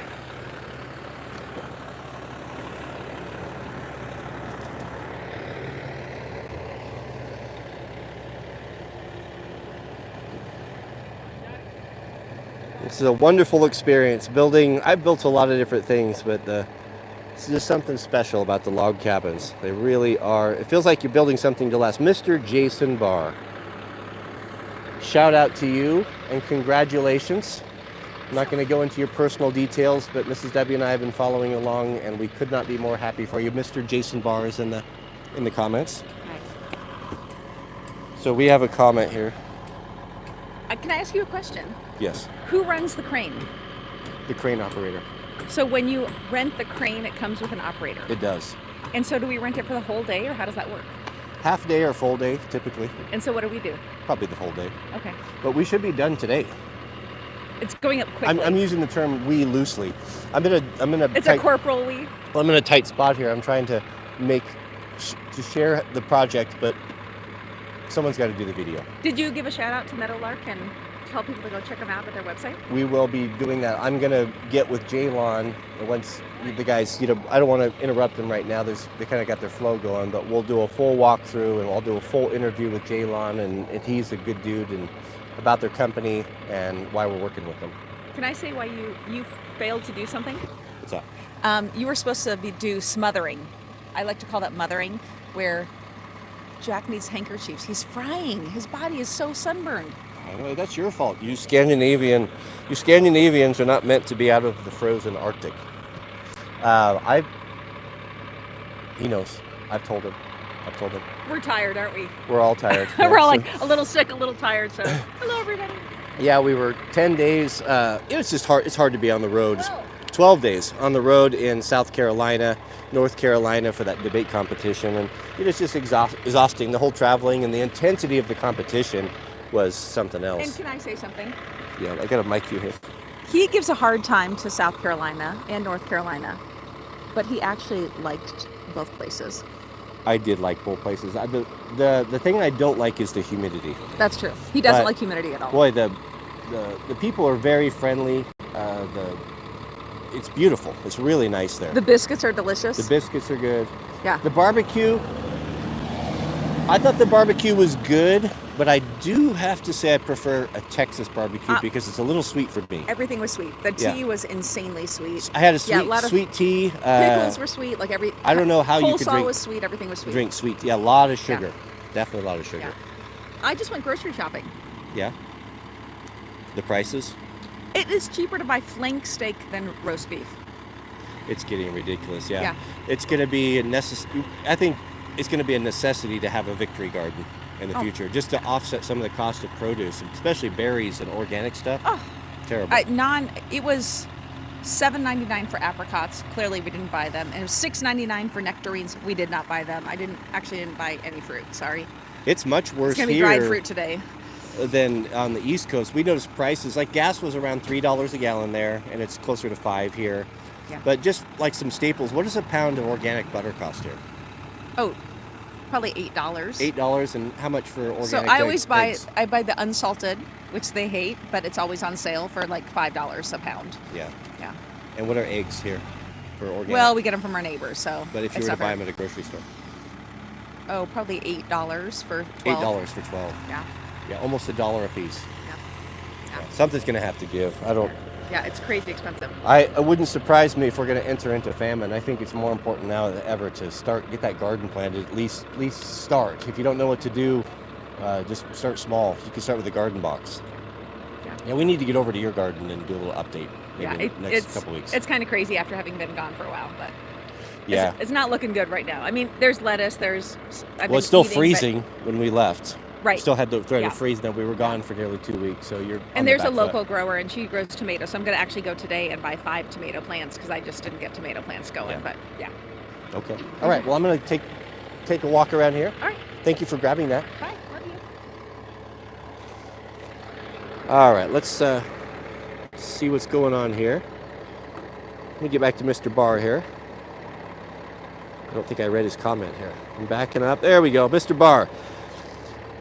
This is a wonderful experience. I've built a lot of different things, but it's just something special about the log cabins. They really are. It feels like you're building something to last. Mr. Jason Barr, shout out to you and congratulations. I'm not going to go into your personal details, but Mrs. Debbie and I have been following along, and we could not be more happy for you. Mr. Jason Barr is in the comments. Nice. So we have a comment here. Can I ask you a question? Yes, Who runs the crane? the crane operator. So when you rent the crane, it comes with an operator. It does. And so do we rent it for the whole day, or how does that work? Half day or full day, typically. And so what do we do? Probably the whole day. Okay. But we should be done today. It's going up quickly. I'm using the term "we" loosely. I'm in a It's a corporal we. I'm in a tight spot here. I'm trying to to share the project, but someone's got to do the video. Did you give a shout out to Meadowlark and tell people to go check them out at their website? We will be doing that. I'm gonna get with Jaylon once the guys. I don't want to interrupt them right now. They kind of got their flow going, but we'll do a full walkthrough and I'll do a full interview with Jaylon, and he's a good dude, and about their company and why we're working with them. Can I say why you failed to do something? What's up? You were supposed to do smothering. I like to call that mothering, where Jack needs handkerchiefs. He's frying. His body is so sunburned. I know, that's your fault. You Scandinavians are not meant to be out of the frozen Arctic. He knows. I've told him. We're tired, aren't we? We're all tired. We're all like a little sick, a little tired. So, hello everybody. Yeah, we were 10 days. It was just hard. It's hard to be on the road. 12 days on the road in South Carolina, North Carolina for that debate competition, and it's just exhausting. The whole traveling and the intensity of the competition was something else. And can I say something? Yeah, I got a mic you here. He gives a hard time to South Carolina and North Carolina, but he actually liked both places. I did like both places. The thing I don't like is the humidity. That's true. He doesn't like humidity at all. Boy, the people are very friendly. It's beautiful. It's really nice there. The biscuits are delicious. The biscuits are good. Yeah. The barbecue, I thought the barbecue was good, but I do have to say I prefer a Texas barbecue because it's a little sweet for me. Everything was sweet. The tea was insanely sweet. I had a sweet tea. Pickles were sweet. I don't know how you could drink. Coleslaw was sweet. Everything was sweet. Drink sweet. Yeah, a lot of sugar. Yeah. Definitely a lot of sugar. Yeah. I just went grocery shopping. Yeah. The prices? It is cheaper to buy flank steak than roast beef. It's getting ridiculous, yeah. Yeah. It's going to be I think it's going to be a necessity to have a victory garden in the future, just to offset some of the cost of produce, especially berries and organic stuff. Oh, terrible. It was $7.99 for apricots. Clearly, we didn't buy them. And it was $6.99 for nectarines. We did not buy them. I didn't buy any fruit. Sorry. It's much worse here. It's going to be dried fruit today. Than on the East Coast. We noticed prices, like gas was around $3 a gallon there, and it's closer to $5 here. Yeah. But just like some staples, what does a pound of organic butter cost here? Oh, probably $8. $8, and how much for organic? So I always buy the unsalted, which they hate, but it's always on sale for like $5 a pound. Yeah. Yeah. And what are eggs here for organic? Well, we get them from our neighbors, so. But if you were to buy them at a grocery store? Oh, probably $8 for 12. $8 for 12. Yeah. Yeah, almost $1 a piece. Yeah. Something's going to have to give. Yeah, it's crazy expensive. It wouldn't surprise me if we're going to enter into famine. I think it's more important now than ever to get that garden planted. At least start. If you don't know what to do, just start small. You can start with a garden box. Yeah, we need to get over to your garden and do a little update. Maybe next couple weeks. It's kind of crazy after having been gone for a while, but yeah, it's not looking good right now. I mean, there's lettuce. It's still freezing when we left. Right. Still had the threat of freezing. Now we were gone for nearly 2 weeks, so you're. And there's a local grower, and she grows tomatoes. So I'm going to actually go today and buy 5 tomato plants because I just didn't get tomato plants going. But yeah. Okay. All right. Well, I'm going to take a walk around here. All right. Thank you for grabbing that. Bye. Love you. All right. Let's see what's going on here. Let me get back to Mr. Barr here. I don't think I read his comment here. I'm backing up. There we go, Mr. Barr.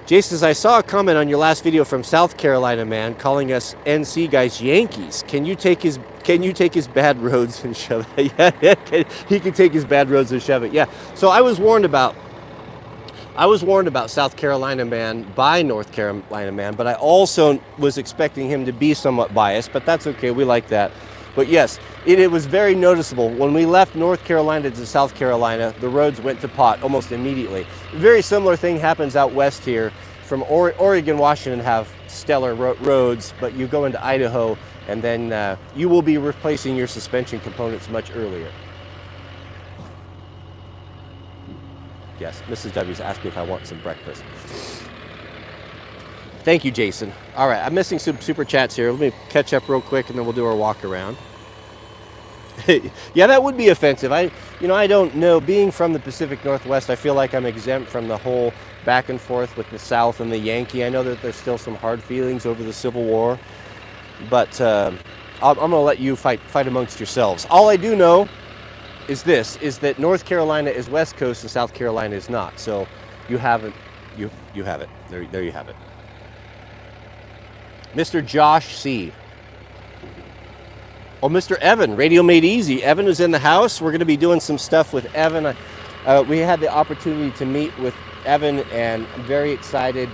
Jason says, I saw a comment on your last video from South Carolina man calling us NC guys Yankees. Can you take his bad roads and shove it? Yeah, he can take his bad roads and shove it. Yeah. So I was warned about I was warned about South Carolina man by North Carolina man, but I also was expecting him to be somewhat biased, but that's okay, we like that. But yes, it was very noticeable. When we left North Carolina to South Carolina, the roads went to pot almost immediately. A very similar thing happens out west here. From Oregon, Washington have stellar roads, but you go into Idaho and then you will be replacing your suspension components much earlier. Yes, Mrs. W's asked me if I want some breakfast. Thank you, Jason. All right, I'm missing some super chats here. Let me catch up real quick and then we'll do our walk around. Yeah, that would be offensive. I don't know. Being from the Pacific Northwest, I feel like I'm exempt from the whole back and forth with the South and the Yankee. I know that there's still some hard feelings over the Civil War, but I'm going to let you fight amongst yourselves. All I do know is this, is that North Carolina is West Coast and South Carolina is not. So you haven't, you have it. There you have it. Mr. Josh C. Oh, Mr. Evan, Radio Made Easy. Evan is in the house. We're going to be doing some stuff with Evan. We had the opportunity to meet with Evan, and I'm very excited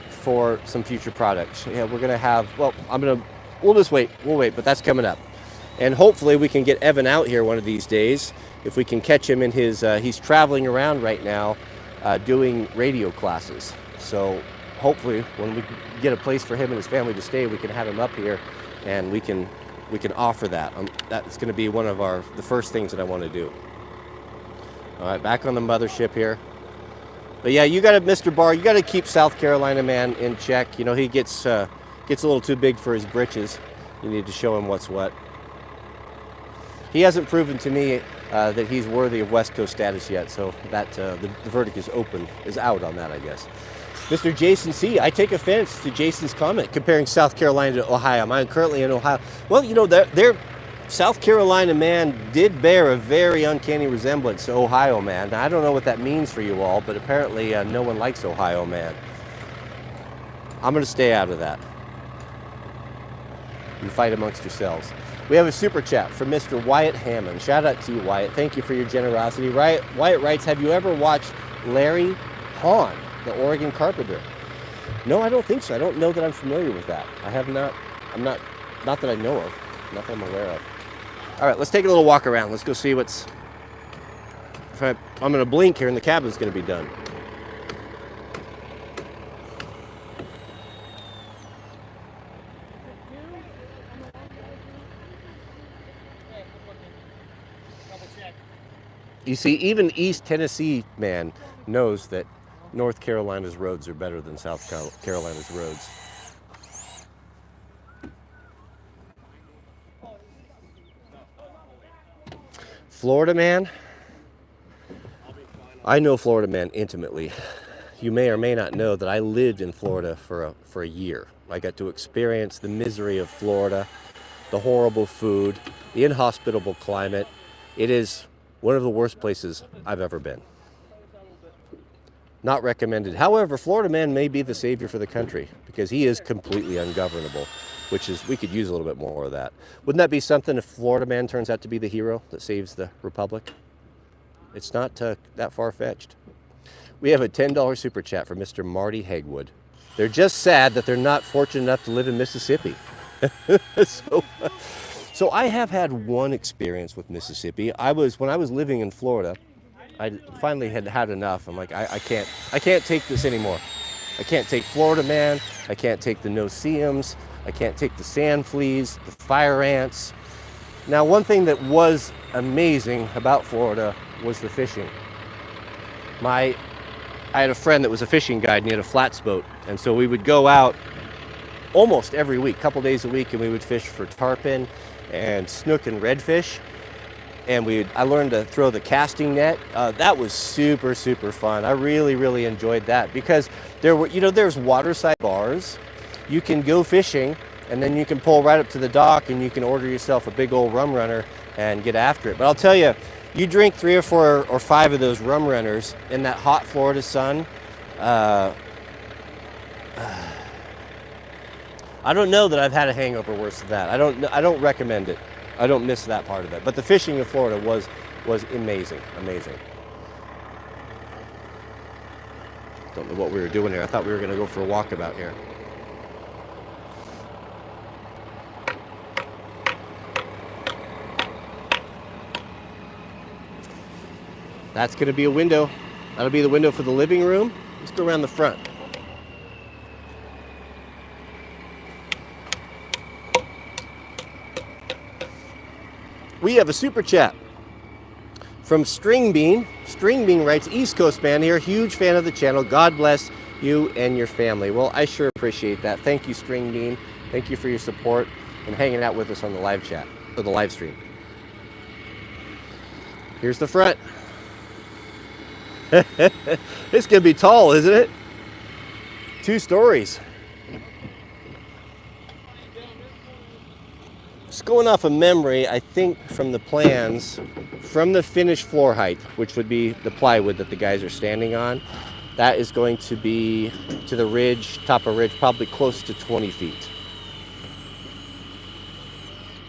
for some future products. Yeah, we're going to have, we'll just wait. We'll wait, but that's coming up. And hopefully we can get Evan out here one of these days. If we can catch him in his, he's traveling around right now doing radio classes. So hopefully when we get a place for him and his family to stay, we can have him up here and we can offer that. That's going to be one of the first things that I want to do. All right, back on the mothership here. But yeah, you got to, Mr. Barr, you got to keep South Carolina man in check. You know, he gets a little too big for his britches. You need to show him what's what. He hasn't proven to me that he's worthy of West Coast status yet, so that the verdict is out on that, I guess. Mr. Jason C., I take offense to Jason's comment comparing South Carolina to Ohio. I'm currently in Ohio. Well, you know, their South Carolina man did bear a very uncanny resemblance to Ohio man. Now, I don't know what that means for you all, but apparently no one likes Ohio man. I'm going to stay out of that. You fight amongst yourselves. We have a super chat from Mr. Wyatt Hammond. Shout out to you, Wyatt. Thank you for your generosity. Wyatt writes, have you ever watched Larry Hahn, the Oregon carpenter? No, I don't think so. I don't know that I'm familiar with that. I have not. Not that I know of. Not that I'm aware of. All right, let's take a little walk around. Let's go see what's... I'm going to blink here and the cabin's going to be done. You see, even East Tennessee man knows that North Carolina's roads are better than South Carolina's roads. Florida man? I know Florida man intimately. You may or may not know that I lived in Florida for a year. I got to experience the misery of Florida, the horrible food, the inhospitable climate. It is one of the worst places I've ever been. Not recommended. However, Florida man may be the savior for the country because he is completely ungovernable, which is, we could use a little bit more of that. Wouldn't that be something if Florida man turns out to be the hero that saves the republic? It's not that far-fetched. We have a $10 super chat from Mr. Marty Hagwood. They're just sad that they're not fortunate enough to live in Mississippi. So I have had one experience with Mississippi. When I was living in Florida, I finally had enough. I'm like, I can't take this anymore. I can't take Florida man. I can't take the no-see-ums. I can't take the sand fleas, the fire ants. Now, one thing that was amazing about Florida was the fishing. I had a friend that was a fishing guide and he had a flats boat. And so we would go out almost every week, a couple days a week, and we would fish for tarpon and snook and redfish. And I learned to throw the casting net. That was super, super fun. I really, really enjoyed that because there's waterside bars. You can go fishing and then you can pull right up to the dock and you can order yourself a big old rum runner and get after it. But I'll tell you, you drink 3 or 4 or 5 of those rum runners in that hot Florida sun. I don't know that I've had a hangover worse than that. I don't recommend it. I don't miss that part of it. But the fishing in Florida was amazing, amazing. Don't know what we were doing here. I thought we were going to go for a walkabout here. That's going to be a window. That'll be the window for the living room. Let's go around the front. We have a super chat from String Bean. String Bean writes, East Coast man here, huge fan of the channel. God bless you and your family. Well, I sure appreciate that. Thank you, String Bean. Thank you for your support and hanging out with us on the live chat, or the live stream. Here's the front. It's gonna be tall, isn't it? 2 stories. Just going off of memory, I think from the plans, from the finished floor height, which would be the plywood that the guys are standing on, that is going to be to the ridge, top of ridge, probably close to 20 feet.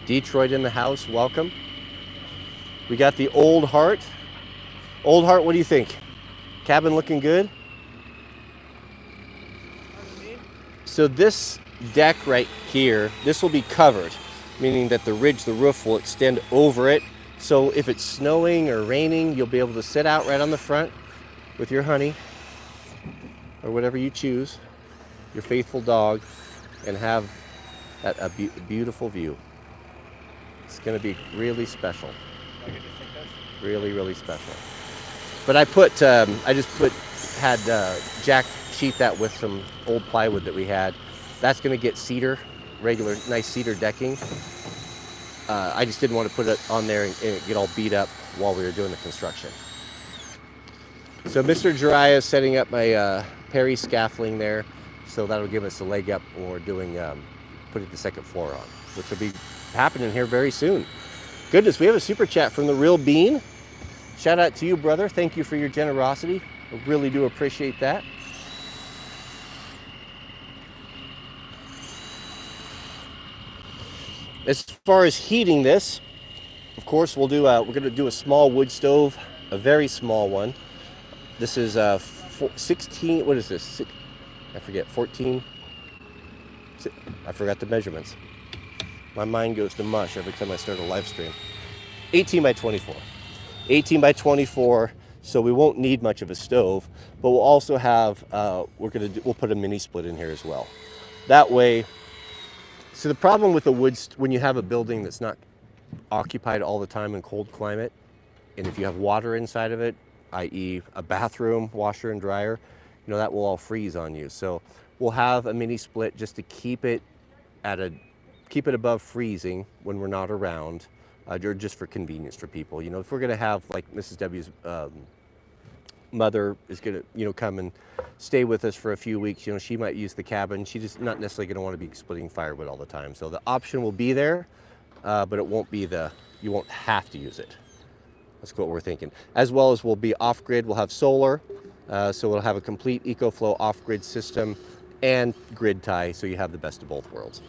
Detroit in the house, welcome. We got the Old Heart. Old Heart, what do you think? Cabin looking good? So this deck right here, this will be covered, meaning that the ridge, the roof will extend over it. So if it's snowing or raining, you'll be able to sit out right on the front with your honey or whatever you choose, your faithful dog, and have a beautiful view. It's going to be really special. Really, really special. But had Jack sheet that with some old plywood that we had. That's going to get cedar, regular nice cedar decking. I just didn't want to put it on there and it get all beat up while we were doing the construction. So Mr. Jiraiya is setting up my Perry scaffolding there, so that'll give us a leg up when we're doing putting the second floor on, which will be happening here very soon. Goodness, we have a super chat from the Real Bean. Shout out to you, brother. Thank you for your generosity. I really do appreciate that. As far as heating this, of course, we're going to do a small wood stove, a very small one. This is 16, what is this? I forget, 14? I forgot the measurements. My mind goes to mush every time I start a live stream. 18 by 24. 18 by 24, so we won't need much of a stove, but we'll also have, we'll put a mini split in here as well. That way, so the problem with the wood, when you have a building that's not occupied all the time in cold climate, and if you have water inside of it, i.e. a bathroom, washer and dryer, that will all freeze on you. So we'll have a mini split just to keep it above freezing when we're not around, or just for convenience for people. If we're gonna have, like Mrs. W's mother is gonna, come and stay with us for a few weeks, she might use the cabin. She's just not necessarily gonna wanna be splitting firewood all the time. So the option will be there, but it won't be you won't have to use it. That's what we're thinking. As well as we'll be off-grid, we'll have solar, so we'll have a complete EcoFlow off-grid system and grid tie, so you have the best of both worlds.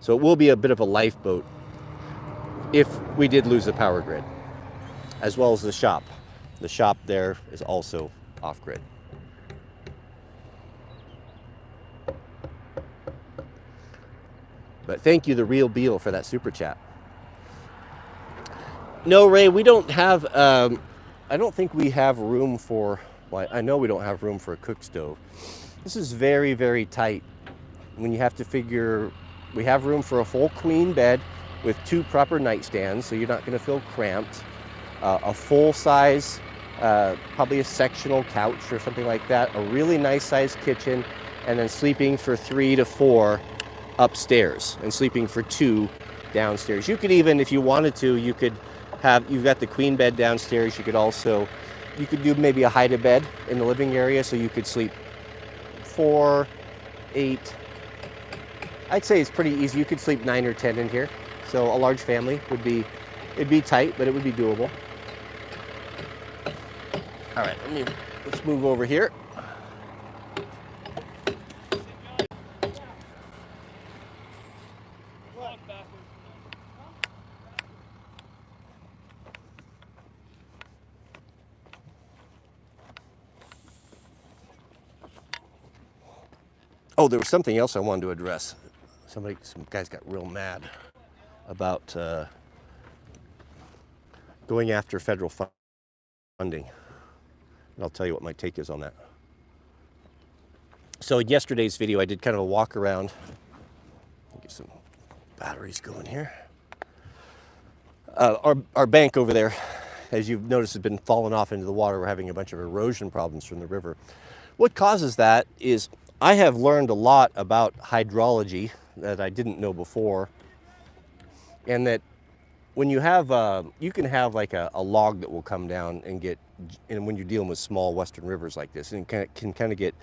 So it will be a bit of a lifeboat if we did lose the power grid, as well as the shop. The shop there is also off-grid. But thank you, the Real Beal, for that super chat. No, Ray, we don't have, I don't think we have room for, well, I know we don't have room for a cook stove. This is very, very tight. When you have to figure, we have room for a full queen bed with 2 proper nightstands, so you're not going to feel cramped. A full size, probably a sectional couch or something like that. A really nice sized kitchen, and then sleeping for 3 to 4 upstairs, and sleeping for 2 downstairs. You could even, if you wanted to, you've got the queen bed downstairs. You could do maybe a hide-a bed in the living area, so you could sleep 4, 8. I'd say it's pretty easy. You could sleep 9 or 10 in here. So a large family it'd be tight, but it would be doable. All right, let's move over here. Oh, there was something else I wanted to address. Some guys got real mad about going after federal funding. And I'll tell you what my take is on that. So in yesterday's video, I did kind of a walk around. Get some batteries going here. Our bank over there, as you've noticed, has been falling off into the water. We're having a bunch of erosion problems from the river. What causes that is I have learned a lot about hydrology that I didn't know before, and that when you have, you can have like a log that will come down and when you're dealing with small western rivers like this, and can kind of get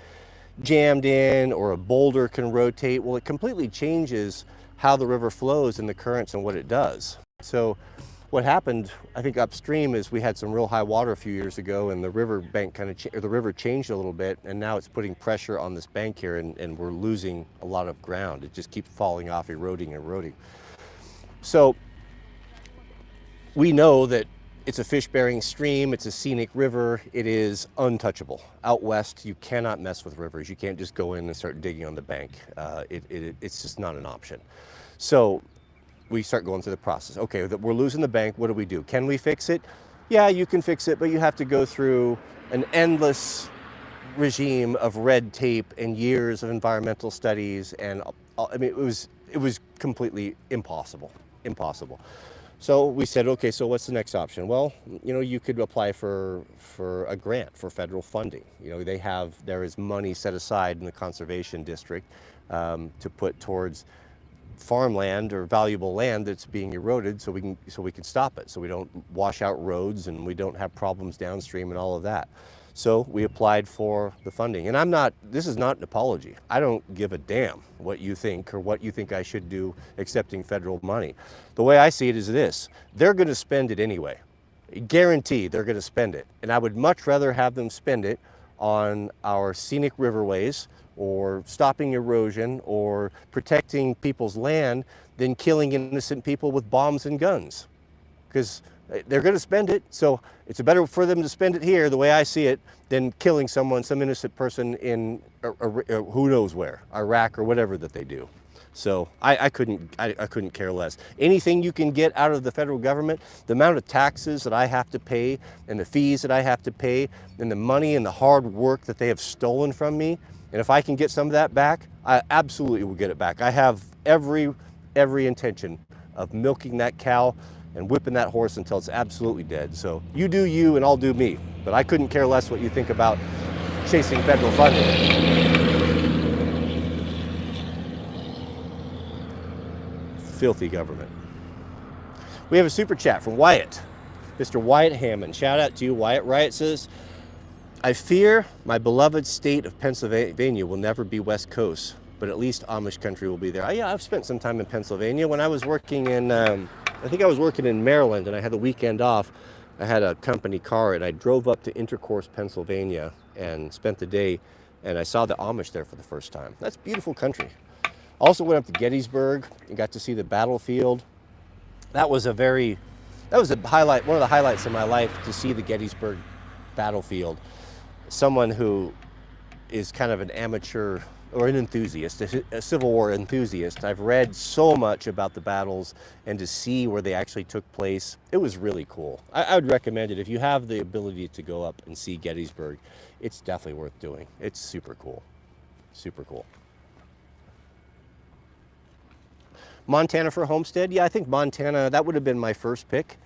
jammed in, or a boulder can rotate. Well, it completely changes how the river flows and the currents and what it does. So what happened, I think upstream, is we had some real high water a few years ago, and the river bank the river changed a little bit, and now it's putting pressure on this bank here, and we're losing a lot of ground. It just keeps falling off, eroding. So we know that it's a fish-bearing stream, it's a scenic river, it is untouchable. Out west, you cannot mess with rivers. You can't just go in and start digging on the bank. It's just not an option. So we start going through the process. Okay, we're losing the bank, what do? Can we fix it? Yeah, you can fix it, but you have to go through an endless regime of red tape and years of environmental studies, and I mean, it was completely impossible. So we said, okay, so what's the next option? Well, you know, you could apply for a grant for federal funding. You know, there is money set aside in the conservation district to put towards farmland or valuable land that's being eroded, so we can stop it, so we don't wash out roads and we don't have problems downstream and all of that. So we applied for the funding. And this is not an apology. I don't give a damn what you think or what you think I should do accepting federal money. The way I see it is this: they're going to spend it anyway. Guaranteed they're going to spend it. And I would much rather have them spend it on our scenic riverways, or stopping erosion, or protecting people's land, than killing innocent people with bombs and guns. Because they're going to spend it, so it's better for them to spend it here, the way I see it, than killing some innocent person in who knows where, Iraq or whatever that they do. So I couldn't care less. Anything you can get out of the federal government, the amount of taxes that I have to pay, and the fees that I have to pay, and the money and the hard work that they have stolen from me, and if I can get some of that back, I absolutely will get it back. I have every intention of milking that cow and whipping that horse until it's absolutely dead. So you do you and I'll do me. But I couldn't care less what you think about chasing federal funding. Filthy government. We have a super chat from Wyatt. Mr. Wyatt Hammond. Shout out to you, Wyatt. Wyatt says, I fear my beloved state of Pennsylvania will never be West Coast, but at least Amish country will be there. Yeah, I've spent some time in Pennsylvania. When I was working in, I think I was working in Maryland, and I had the weekend off. I had a company car, and I drove up to Intercourse, Pennsylvania, and spent the day, and I saw the Amish there for the first time. That's beautiful country. Also went up to Gettysburg and got to see the battlefield. That was a highlight, one of the highlights of my life, to see the Gettysburg battlefield. Someone who is kind of an amateur or an enthusiast, a Civil War enthusiast. I've read so much about the battles, and to see where they actually took place, it was really cool. I would recommend it. If you have the ability to go up and see Gettysburg, it's definitely worth doing. It's super cool. Super cool. Montana for a homestead? Yeah, I think Montana, that would have been my first pick.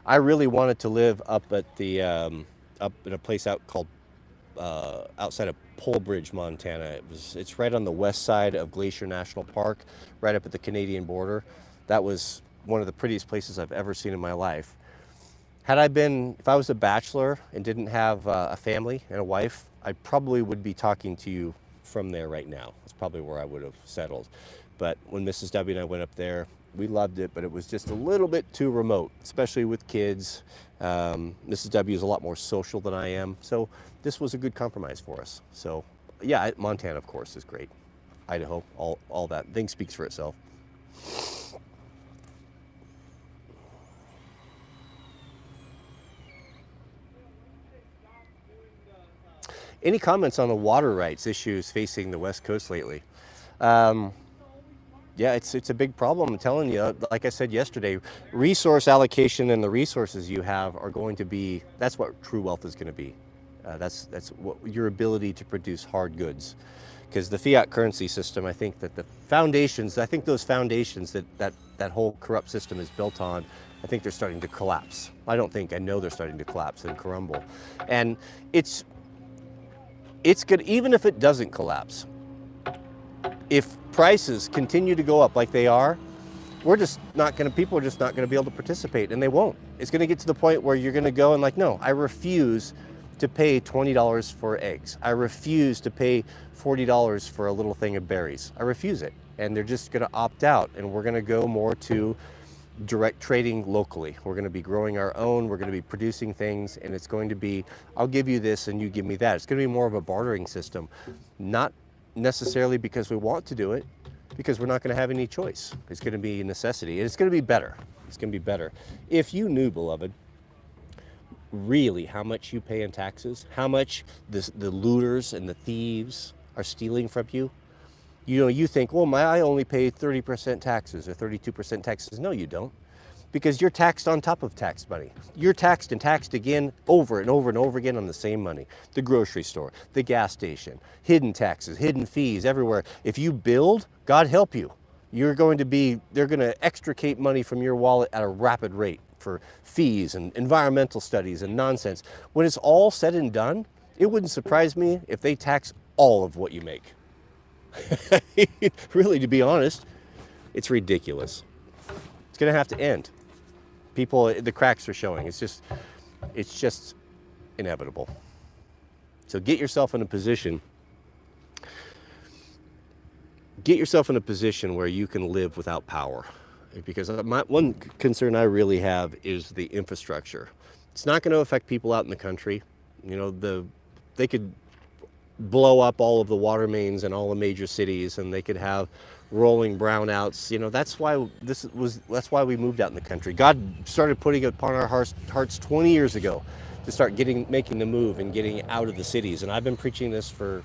I really wanted to live up at the up in a place called outside of Polebridge, Montana. It's right on the west side of Glacier National Park, right up at the Canadian border. That was one of the prettiest places I've ever seen in my life. If I was a bachelor and didn't have a family and a wife, I probably would be talking to you from there right now. That's probably where I would have settled. But when Mrs. W and I went up there, we loved it, but it was just a little bit too remote, especially with kids. Mrs. W is a lot more social than I am, so this was a good compromise for us. So yeah, Montana, of course, is great. Idaho, all that thing speaks for itself. Any comments on the water rights issues facing the West Coast lately? Yeah, it's a big problem. I'm telling you, like I said yesterday, resource allocation and the resources you have are going to be, that's what true wealth is going to be. That's what your ability to produce hard goods. Because the fiat currency system, I think that the foundations, I think those foundations that whole corrupt system is built on, I think they're starting to collapse. I know they're starting to collapse and crumble. And it's good, even if it doesn't collapse. If prices continue to go up like they are, people are just not going to be able to participate, and they won't. It's going to get to the point where you're going to go and like, no, I refuse to pay $20 for eggs. I refuse to pay $40 for a little thing of berries. I refuse it. And they're just going to opt out, and we're going to go more to direct trading locally. We're going to be growing our own, we're going to be producing things, and it's going to be, I'll give you this and you give me that. It's going to be more of a bartering system, not necessarily because we want to do it, because we're not going to have any choice. It's going to be a necessity, and it's going to be better. It's going to be better. If you knew, beloved, really how much you pay in taxes, how much the looters and the thieves are stealing from you, you think, well, I only pay 30% taxes or 32% taxes. No, you don't. Because you're taxed on top of taxed money. You're taxed and taxed again over and over and over again on the same money. The grocery store, the gas station, hidden taxes, hidden fees everywhere. If you build, God help you. They're going to extricate money from your wallet at a rapid rate for fees and environmental studies and nonsense. When it's all said and done, it wouldn't surprise me if they tax all of what you make. Really, to be honest, it's ridiculous. It's going to have to end. People, the cracks are showing. It's just inevitable. So get yourself in a position where you can live without power. Because one concern I really have is the infrastructure. It's not going to affect people out in the country. They could blow up all of the water mains in all the major cities, and they could have rolling brownouts. That's why we moved out in the country. God started putting it upon our hearts 20 years ago to start making the move and getting out of the cities. And I've been preaching this for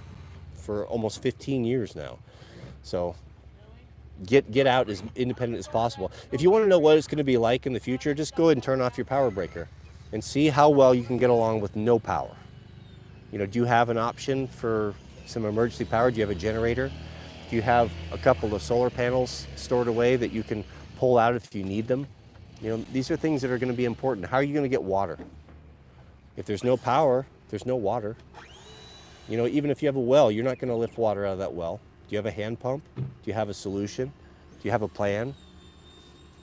almost 15 years now. So get out as independent as possible. If you want to know what it's going to be like in the future, just go ahead and turn off your power breaker and see how well you can get along with no power. Do you have an option for some emergency power? Do you have a generator? Do you have a couple of solar panels stored away that you can pull out if you need them? These are things that are going to be important. How are you going to get water? If there's no power, there's no water. Even if you have a well, you're not going to lift water out of that well. Do you have a hand pump? Do you have a solution? Do you have a plan?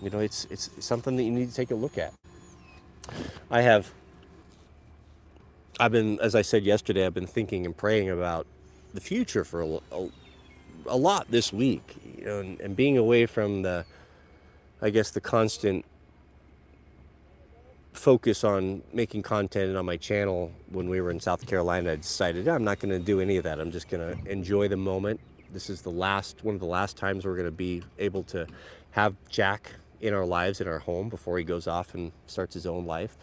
It's something that you need to take a look at. As I said yesterday, I've been thinking and praying about the future for a lot this week, and being away from the constant focus on making content on my channel. When we were in South Carolina, I decided I'm not going to do any of that. I'm just going to enjoy the moment. This is one of the last times we're going to be able to have Jack in our lives, in our home, before he goes off and starts his own life.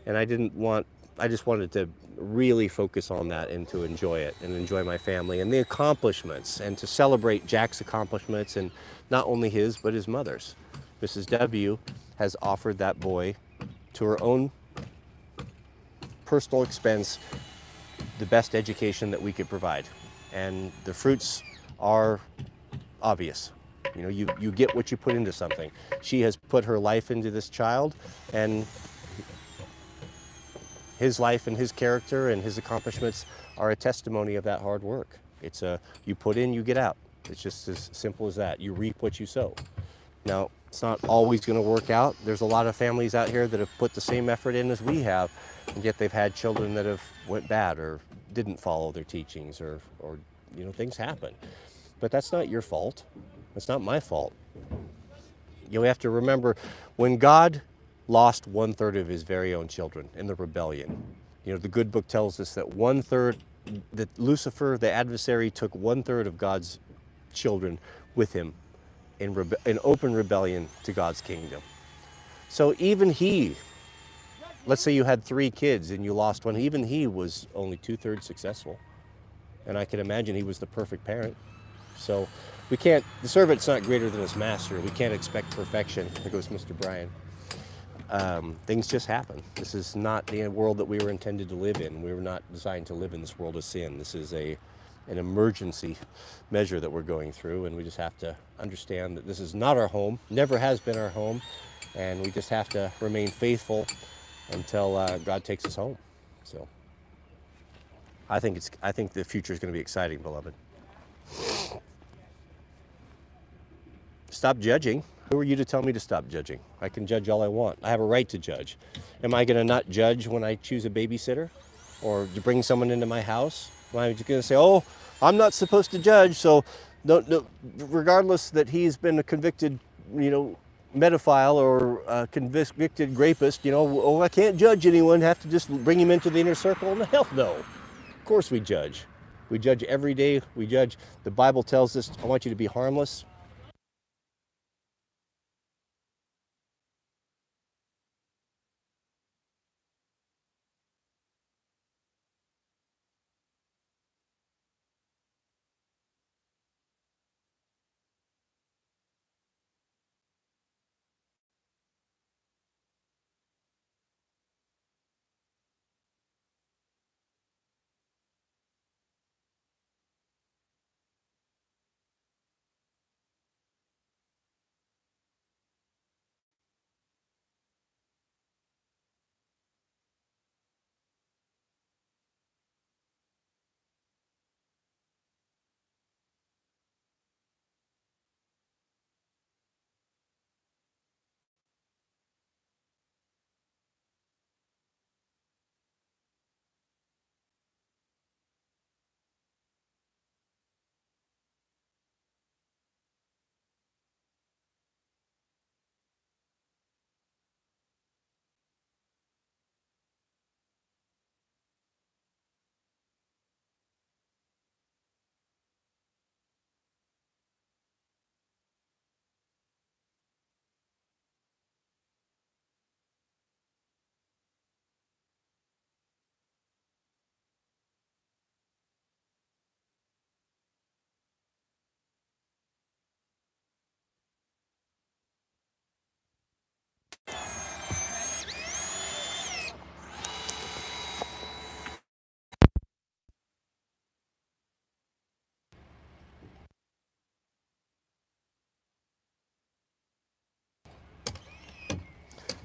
And I just wanted to really focus on that and to enjoy it and enjoy my family and the accomplishments, and to celebrate Jack's accomplishments, and not only his, but his mother's. Mrs. W has offered that boy, to her own personal expense, the best education that we could provide. And the fruits are obvious. You get what you put into something. She has put her life into this child, and his life and his character and his accomplishments are a testimony of that hard work. You put in, you get out. It's just as simple as that. You reap what you sow. Now, it's not always going to work out. There's a lot of families out here that have put the same effort in as we have, and yet they've had children that have went bad or didn't follow their teachings, or things happen. But that's not your fault. That's not my fault. You have to remember, when God lost 1/3 of his very own children in the rebellion, the good book tells us that that Lucifer, the adversary, took 1/3 of God's children with him in open rebellion to God's kingdom. So even he, let's say you had 3 kids and you lost one, even he was only 2/3 successful. and I can imagine he was the perfect parent. So we can't, the servant's not greater than his master. We can't expect perfection. There goes Mr. Brian. Things just happen. This is not the world that we were intended to live in. We were not designed to live in this world of sin. This is an emergency measure that we're going through, and we just have to understand that this is not our home, never has been our home, and we just have to remain faithful until God takes us home. So I think the future is going to be exciting, beloved. Stop judging. Who are you to tell me to stop judging? I can judge all I want. I have a right to judge. Am I going to not judge when I choose a babysitter or to bring someone into my house? Am I just going to say, oh, I'm not supposed to judge, so no, regardless that he's been a convicted, pedophile or a convicted rapist, oh, I can't judge anyone, have to just bring him into the inner circle? No, hell no. Of course we judge. We judge every day. We judge. The Bible tells us, I want you to be harmless.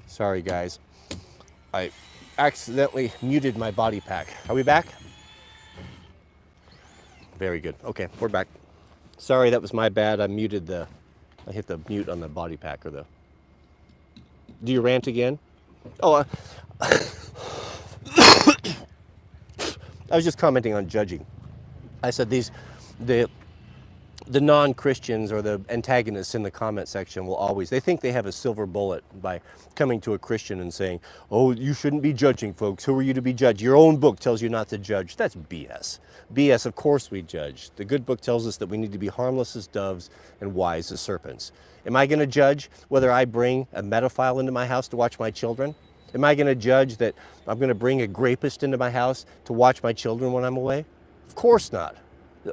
Sorry, guys. I accidentally muted my body pack. Are we back? Very good. Okay, we're back. Sorry, that was my bad. I hit the mute on the body pack or the... Do you rant again? Oh, I was just commenting on judging. I said the non-Christians or the antagonists in the comment section will always, they think they have a silver bullet by coming to a Christian and saying, oh, you shouldn't be judging, folks. Who are you to be judged? Your own book tells you not to judge. That's BS. BS, of course we judge. The good book tells us that we need to be harmless as doves and wise as serpents. Am I going to judge whether I bring a pedophile into my house to watch my children? Am I going to judge that I'm going to bring a rapist into my house to watch my children when I'm away? Of course not.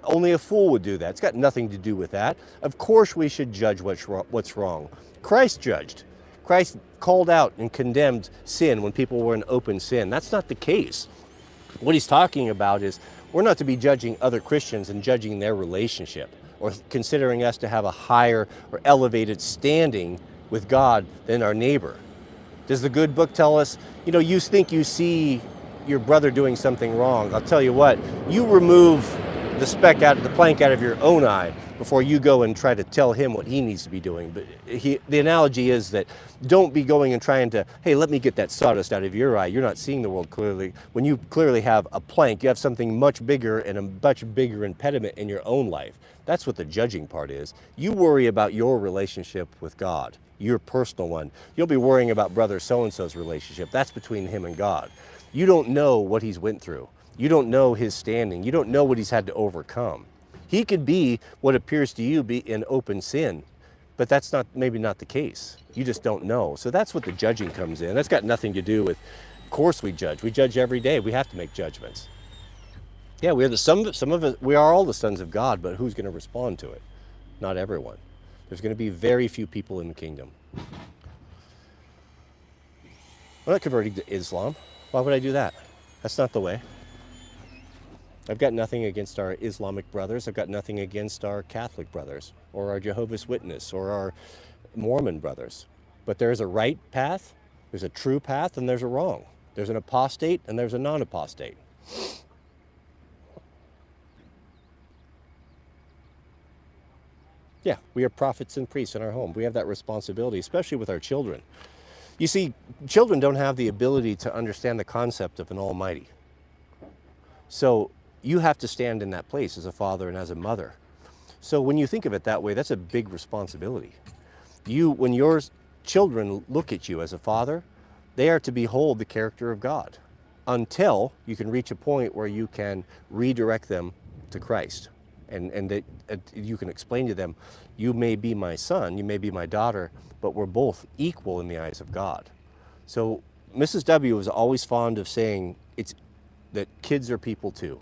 Only a fool would do that. It's got nothing to do with that. Of course we should judge what's wrong. Christ judged. Christ called out and condemned sin when people were in open sin. That's not the case. What he's talking about is we're not to be judging other Christians and judging their relationship or considering us to have a higher or elevated standing with God than our neighbor. Does the good book tell us, you think you see your brother doing something wrong? I'll tell you what, you remove the plank out of your own eye before you go and try to tell him what he needs to be doing. But the analogy is that don't be going and trying to, hey, let me get that sawdust out of your eye. You're not seeing the world clearly. When you clearly have a plank, you have something much bigger and a much bigger impediment in your own life. That's what the judging part is. You worry about your relationship with God, your personal one. You'll be worrying about brother so-and-so's relationship. That's between him and God. You don't know what he's went through. You don't know his standing. You don't know what he's had to overcome. He could be what appears to you be in open sin, but that's maybe not the case. You just don't know. So that's what the judging comes in. That's got nothing to do with, of course we judge. We judge every day. We have to make judgments. Yeah, we are some of it. We are all the sons of God, but who's going to respond to it? Not everyone. There's going to be very few people in the kingdom. I'm not converting to Islam. Why would I do that? That's not the way. I've got nothing against our Islamic brothers. I've got nothing against our Catholic brothers or our Jehovah's Witness or our Mormon brothers. But there's a right path, there's a true path, and there's a wrong. There's an apostate and there's a non-apostate. Yeah, we are prophets and priests in our home. We have that responsibility, especially with our children. You see, children don't have the ability to understand the concept of an almighty. So you have to stand in that place as a father and as a mother. So when you think of it that way, that's a big responsibility. When your children look at you as a father, they are to behold the character of God until you can reach a point where you can redirect them to Christ. And that you can explain to them, you may be my son, you may be my daughter, but we're both equal in the eyes of God. So Mrs. W was always fond of saying that kids are people too.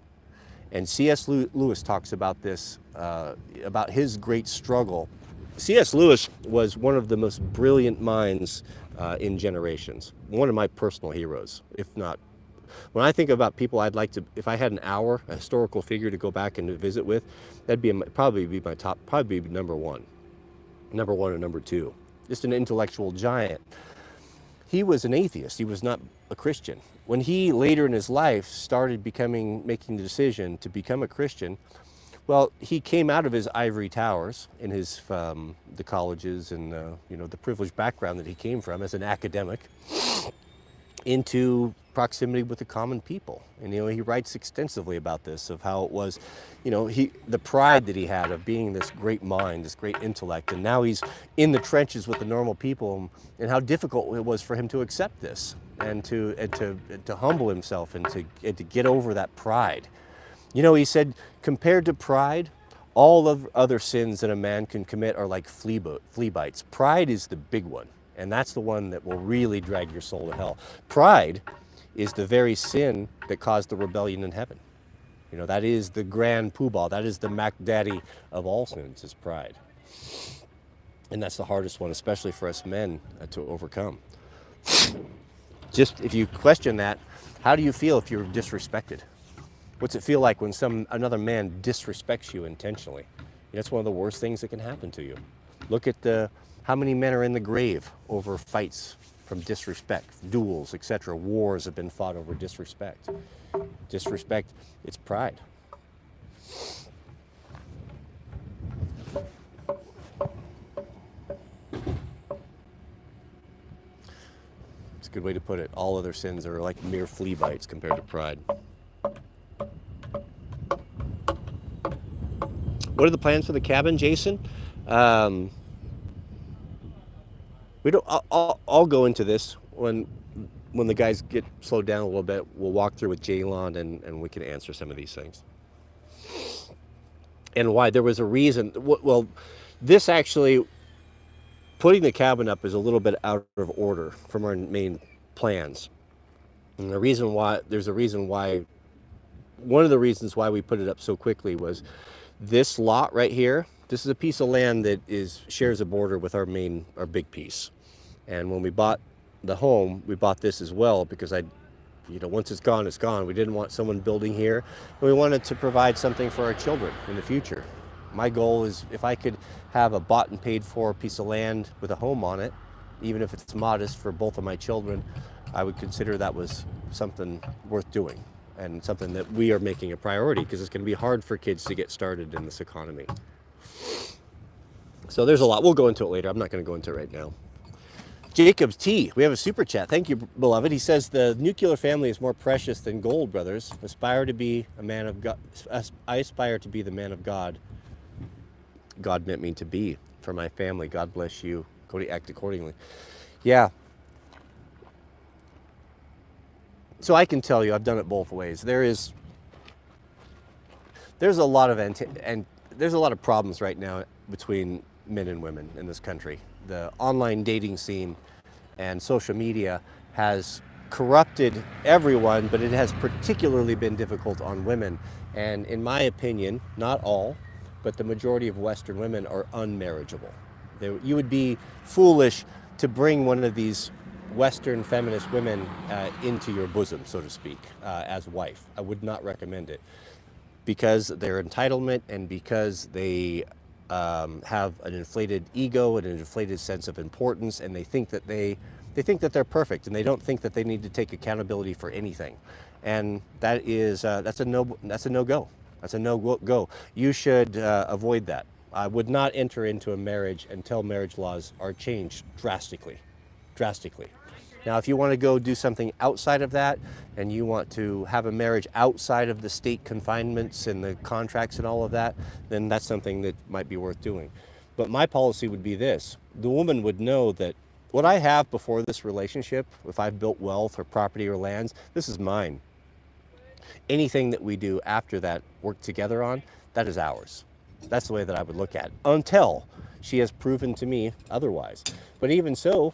And C.S. Lewis talks about this, about his great struggle. C.S. Lewis was one of the most brilliant minds in generations, one of my personal heroes, if not. When I think about people I'd like to, if I had an hour, a historical figure to go back and to visit with, that'd be probably be my top, probably be number one or number two. Just an intellectual giant. He was an atheist. He was not a Christian. When he later in his life started making the decision to become a Christian, well, he came out of his ivory towers in his the colleges and the privileged background that he came from as an academic into proximity with the common people. And he writes extensively about this, of how it was, the pride that he had of being this great mind, this great intellect, and now he's in the trenches with the normal people, and how difficult it was for him to accept this and to humble himself and to get over that pride. He said, compared to pride, all of other sins that a man can commit are like flea bites. Pride is the big one. And that's the one that will really drag your soul to hell. Pride is the very sin that caused the rebellion in heaven. That is the grand poobah. That is the Mac Daddy of all sins, is pride. And that's the hardest one, especially for us men, to overcome. Just if you question that, how do you feel if you're disrespected? What's it feel like when another man disrespects you intentionally? That's one of the worst things that can happen to you. Look at how many men are in the grave over fights from disrespect, duels, etc. Wars have been fought over disrespect. Disrespect, it's pride. It's a good way to put it. All other sins are like mere flea bites compared to pride. What are the plans for the cabin, Jason? We don't. I'll go into this when the guys get slowed down a little bit. We'll walk through with Jaylon and we can answer some of these things. And why there was a reason. Well, this actually, putting the cabin up is a little bit out of order from our main plans. And there's a reason why. One of the reasons why we put it up so quickly was this lot right here. This is a piece of land that shares a border with our big piece. And when we bought the home, we bought this as well because once it's gone, it's gone. We didn't want someone building here. And we wanted to provide something for our children in the future. My goal is if I could have a bought and paid for piece of land with a home on it, even if it's modest for both of my children, I would consider that was something worth doing. And something that we are making a priority because it's going to be hard for kids to get started in this economy. So there's a lot. We'll go into it later. I'm not going to go into it right now. Jacob's T. We have a super chat. Thank you, beloved. He says the nuclear family is more precious than gold, brothers. Aspire to be a man of God. I aspire to be the man of God. God meant me to be for my family. God bless you. Cody, act accordingly. Yeah. So I can tell you, I've done it both ways. There's a lot of problems right now between men and women in this country. The online dating scene and social media has corrupted everyone, but it has particularly been difficult on women And in my opinion, not all, but the majority of Western women are unmarriageable. You would be foolish to bring one of these Western feminist women into your bosom, so to speak, as wife. I would not recommend it because their entitlement and because they have an inflated ego and an inflated sense of importance, and they think that they're perfect, and they don't think that they need to take accountability for anything, and that's a no go. That's a no go. You should avoid that. I would not enter into a marriage until marriage laws are changed drastically. Now, if you want to go do something outside of that, and you want to have a marriage outside of the state confinements and the contracts and all of that, then that's something that might be worth doing. But my policy would be this: the woman would know that what I have before this relationship, if I've built wealth or property or lands, this is mine. Anything that we do after that, work together on, that is ours. That's the way that I would look at it, until she has proven to me otherwise. But even so,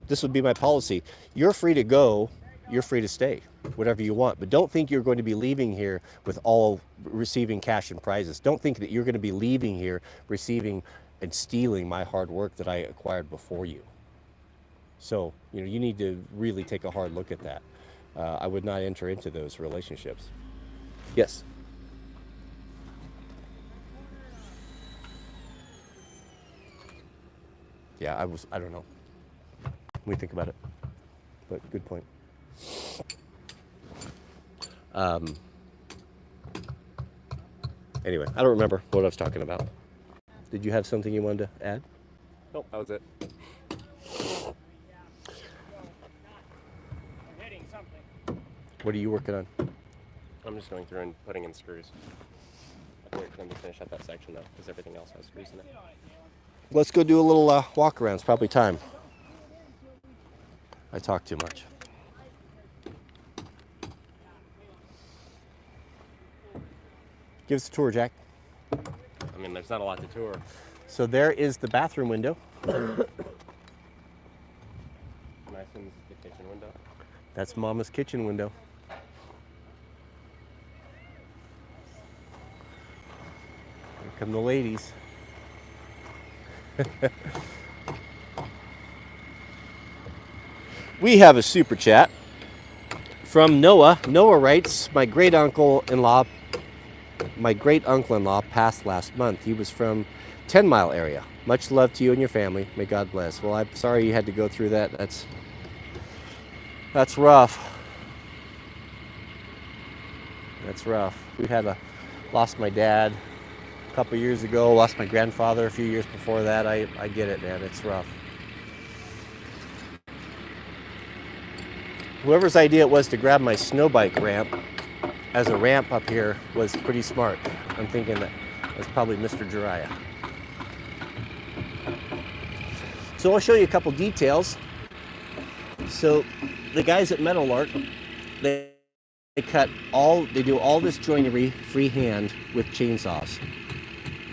this would be my policy. You're free to go, you're free to stay, whatever you want. But don't think you're going to be leaving here with all receiving cash and prizes. Don't think that you're going to be leaving here receiving and stealing my hard work that I acquired before you. So, you need to really take a hard look at that. I would not enter into those relationships. Yes? Yeah, I don't know. Let me think about it. But good point. Anyway, I don't remember what I was talking about. Did you have something you wanted to add? Nope, that was it. What are you working on? I'm just going through and putting in screws. I have to wait for them to finish up that section though, because everything else has screws in it. Let's go do a little walk around. It's probably time. I talk too much. Give us a tour, Jack. I mean, there's not a lot to tour. So there is the bathroom window. Nice, and the kitchen window. That's Mama's kitchen window. Here come the ladies. We have a super chat from Noah. Noah writes, my great uncle-in-law passed last month. He was from 10 Mile area. Much love to you and your family. May God bless. Well, I'm sorry you had to go through that. That's rough. That's rough. Lost my dad a couple years ago, lost my grandfather a few years before that. I get it, man. It's rough. Whoever's idea it was to grab my snow bike ramp as a ramp up here was pretty smart. I'm thinking that was probably Mr. Jiraiya. So I'll show you a couple details. So the guys at Meadowlark, they do all this joinery freehand with chainsaws.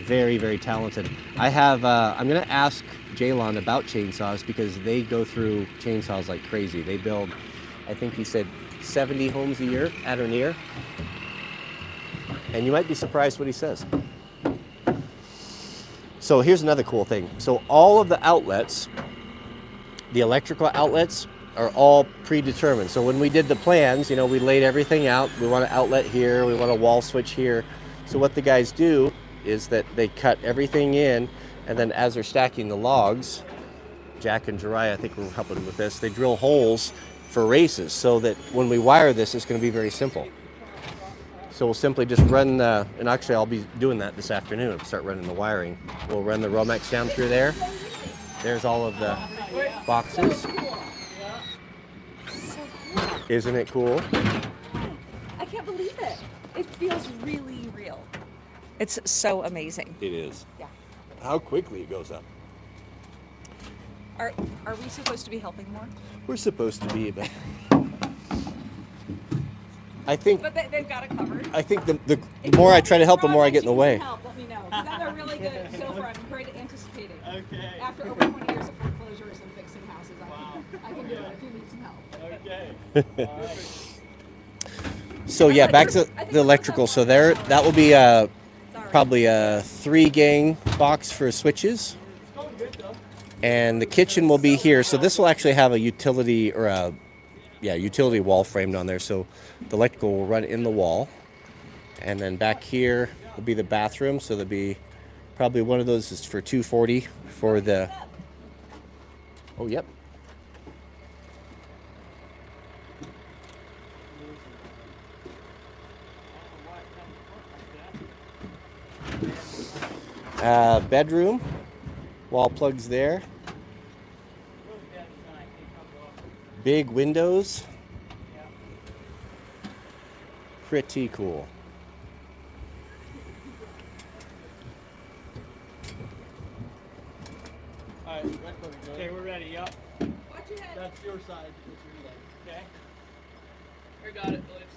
Very, very talented. I'm gonna ask Jalon about chainsaws because they go through chainsaws like crazy. They build, I think he said 70 homes a year at or near. And you might be surprised what he says. So here's another cool thing. So all of the outlets, the electrical outlets, are all predetermined. So when we did the plans, we laid everything out. We want an outlet here, we want a wall switch here. So what the guys do is that they cut everything in, and then as they're stacking the logs, Jack and Jiraiya, I think we're helping with this, they drill holes for races so that when we wire this, it's going to be very simple. So we'll simply just run, and actually I'll be doing that this afternoon, start running the wiring. We'll run the Romex down through there. There's all of the boxes. Isn't it cool? I can't believe it. It feels really real. It's so amazing. It is. Yeah. How quickly it goes up. Are we supposed to be helping more? We're supposed to be, but I think. But they've got it covered. I think the more I try to help, the more I get in the way. Help, let me know. Because I'm a really good chauffeur. I'm great at anticipating. Okay. After over 20 years of foreclosures and fixing houses, I can do it if you need some help. Okay. So yeah, back to the electrical. So there, that will be probably a 3-gang box for switches, and the kitchen will be here. So this will actually have a utility or a utility wall framed on there. So the electrical will run in the wall, and then back here will be the bathroom. So there'll be probably one of those is for 240 for the. Oh yep. Bedroom, wall plugs there. Big windows. Pretty cool. Alright, okay, we're ready, yep. Watch your head. That's your side. That's your leg. Okay? We got it, Phillips.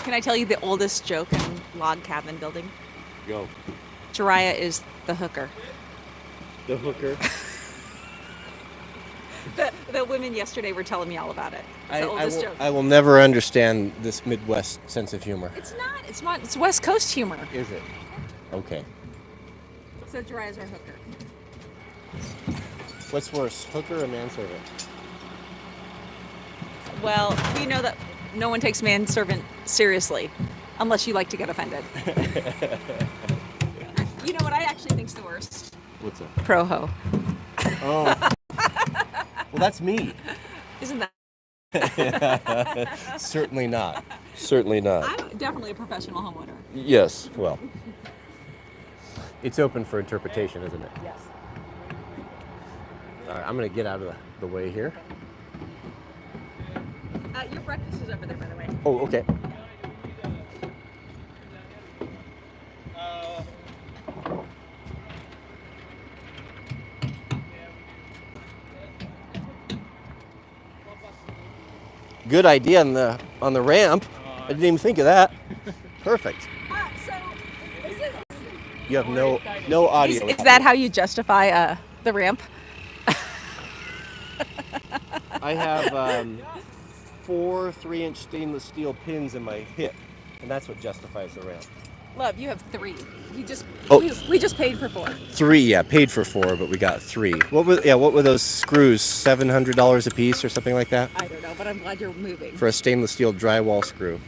Can I tell you the oldest joke in log cabin building? Go. Jiraiya is the hooker. The hooker. The women yesterday were telling me all about it. It's the oldest joke. I will never understand this Midwest sense of humor. It's not. It's not. It's West Coast humor. Is it? Okay. So Jiraiya's our hooker. What's worse, hooker or manservant? Well, we know that no one takes manservant seriously, unless you like to get offended. You know what I actually think's the worst? What's that? Pro-ho. Oh. Well, that's me. Isn't that? Certainly not. Certainly not. I'm definitely a professional homeowner. Yes. Well, it's open for interpretation, isn't it? Yes. All right, I'm going to get out of the way here. Your breakfast is over there, by the way. Oh, okay. Good idea on the ramp. I didn't even think of that. Perfect. So, is it? You have no audio. Is that how you justify the ramp? I have 4 3-inch stainless steel pins in my hip, and that's what justifies the ramp. Love, you have 3. Oh. We just paid for 4. 3, yeah, paid for 4, but we got 3. What were those screws? $700 a piece or something like that? I don't know, but I'm glad you're moving. For a stainless steel drywall screw.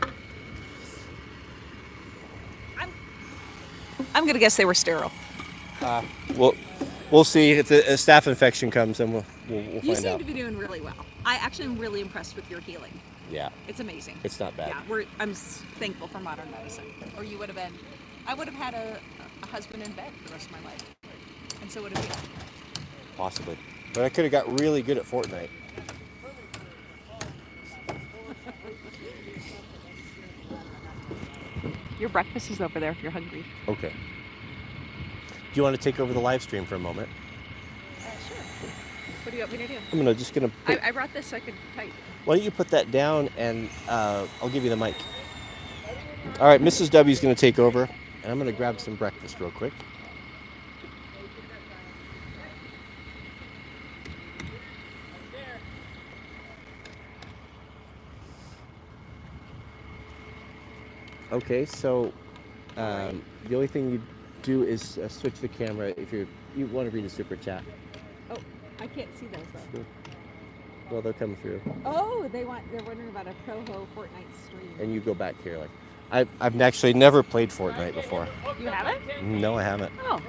I'm gonna guess they were sterile. We'll see. If a staph infection comes, then we'll You find seem out. to be doing really well. I actually am really impressed with your healing. Yeah, It's amazing. it's not bad. Yeah, I'm thankful for modern medicine. Or you would have been. I would have had a husband in bed for the rest of my life, and so would have you. Possibly. But I could have got really good at Fortnite. Your breakfast is over there if you're hungry. Okay. Do you want to take over the live stream for a moment? Sure. What do you want me to do? I'm just gonna. I brought this so I could type. Why don't you put that down and I'll give you the mic. All right, Mrs. W's gonna take over, and I'm gonna grab some breakfast real quick. Okay, so the only thing you do is switch the camera if you want to read a super chat. Oh, I can't see those though. Sure. Well, they'll come through, Oh, they're wondering about a Pro-Ho Fortnite stream. and you go back here. Like, I've actually never played Fortnite before. You haven't? No, I haven't. Oh,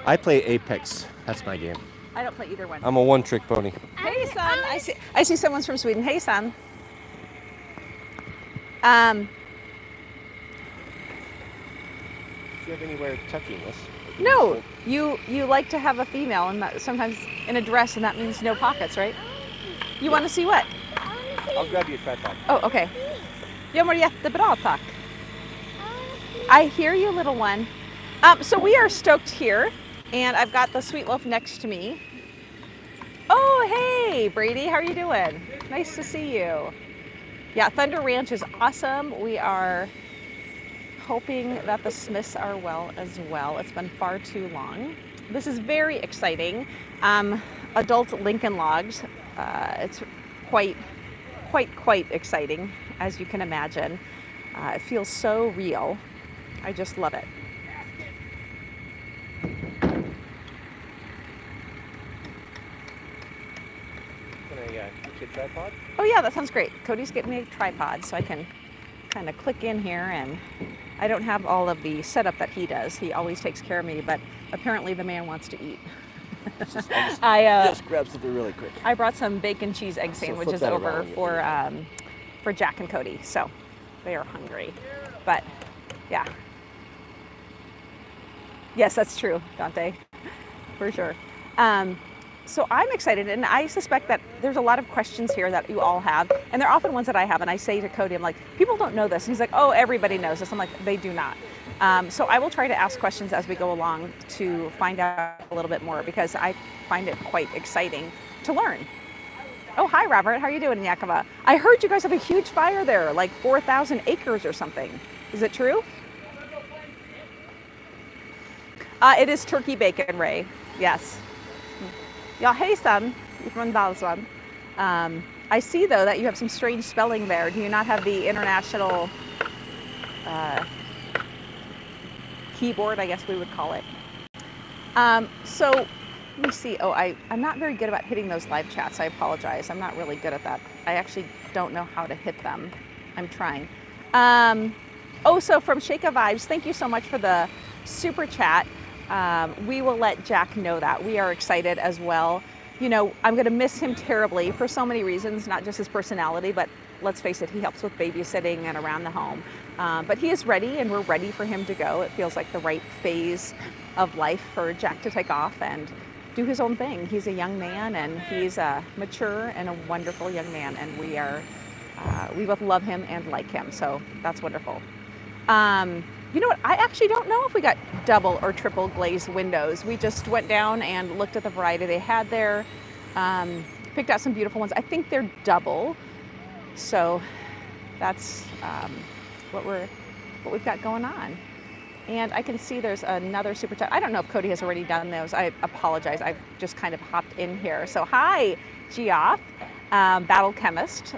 I play Apex. That's my game. I don't play either one. I'm a one-trick pony. Hey, son. I see someone's from Sweden. Hey, son. Do you have anywhere tucking this? No, you like to have a female, and that, sometimes in a dress, and that means no pockets, right? You want to see what? I'll grab you a tripod. Oh, okay. Jag mår jättebra, tack. I hear you, little one. So we are stoked here, and I've got the Sweet Loaf next to me. Oh, hey, Brady, how are you doing? Nice to see you. Yeah, Thunder Ranch is awesome. We are hoping that the Smiths are well as well. It's been far too long. This is very exciting. Adult Lincoln Logs It's quite exciting, as you can imagine. It feels so real. I just love it. Can I get a tripod? Oh yeah, that sounds great. Cody's getting me a tripod so I can kind of click in here, and I don't have all of the setup that he does. He always takes care of me, but apparently the man wants to eat. Just grab something really quick. I brought some bacon cheese egg sandwiches that over around for Jack and Cody, so they are hungry. But yeah, yes, that's true, Dante, for sure. So I'm excited, and I suspect that there's a lot of questions here that you all have, and they're often ones that I have, and I say to Cody, I'm like, people don't know this. And he's like, oh, everybody knows this. I'm like, they do not. So I will try to ask questions as we go along to find out a little bit more, because I find it quite exciting to learn. Oh, hi, Robert. How are you doing in Yakima? I heard you guys have a huge fire there, like 4,000 acres or something. Is it true? It is turkey bacon, Ray. Yes. Ja, hejsan från Dalsland. I see, though, that you have some strange spelling there. Do you not have the international keyboard, I guess we would call it? So let me see. Oh, I'm not very good about hitting those live chats. I apologize. I'm not really good at that. I actually don't know how to hit them. I'm trying. Oh, so from Shaka Vibes, thank you so much for the super chat. We will let Jack know that. We are excited as well. You know, I'm going to miss him terribly for so many reasons, not just his personality, but let's face it, he helps with babysitting and around the home. But he is ready, and we're ready for him to go. It feels like the right phase of life for Jack to take off and do his own thing. He's a young man, and he's mature and a wonderful young man, and we both love him and like him, so that's wonderful. You know what? I actually don't know if we got double or triple glazed windows. We just went down and looked at the variety they had there, picked out some beautiful ones. I think they're double, so that's what we've got going on. And I can see there's another super chat. I don't know if Cody has already done those. I apologize. I've just kind of hopped in here. So hi, Geoff, Battle Chemist.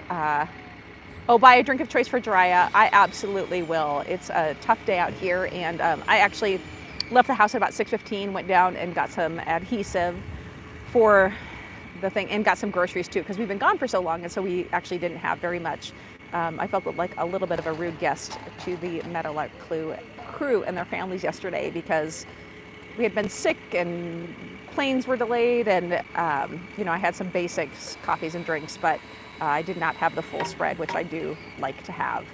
Oh, buy a drink of choice for Jiraiya. I absolutely will. It's a tough day out here, and I actually left the house at about 6:15, went down and got some adhesive for the thing, and got some groceries too, because we've been gone for so long, and so we actually didn't have very much. I felt like a little bit of a rude guest to the Meadowlark crew and their families yesterday, because we had been sick and planes were delayed, and you know, I had some basics, coffees and drinks, but I did not have the full spread, which I do like to have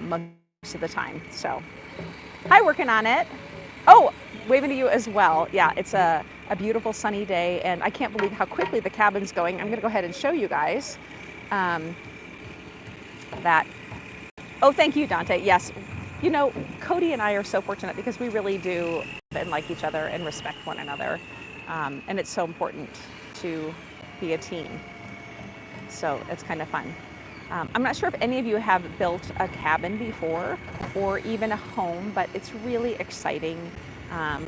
most of the time. So, hi, working on it. Oh, waving to you as well. Yeah, it's a beautiful sunny day, and I can't believe how quickly the cabin's going. I'm going to go ahead and show you guys that. Oh, thank you, Dante. Yes, you know, Cody and I are so fortunate because we really do and like each other and respect one another, and it's so important to be a team. So it's kind of fun. I'm not sure if any of you have built a cabin before or even a home, but it's really exciting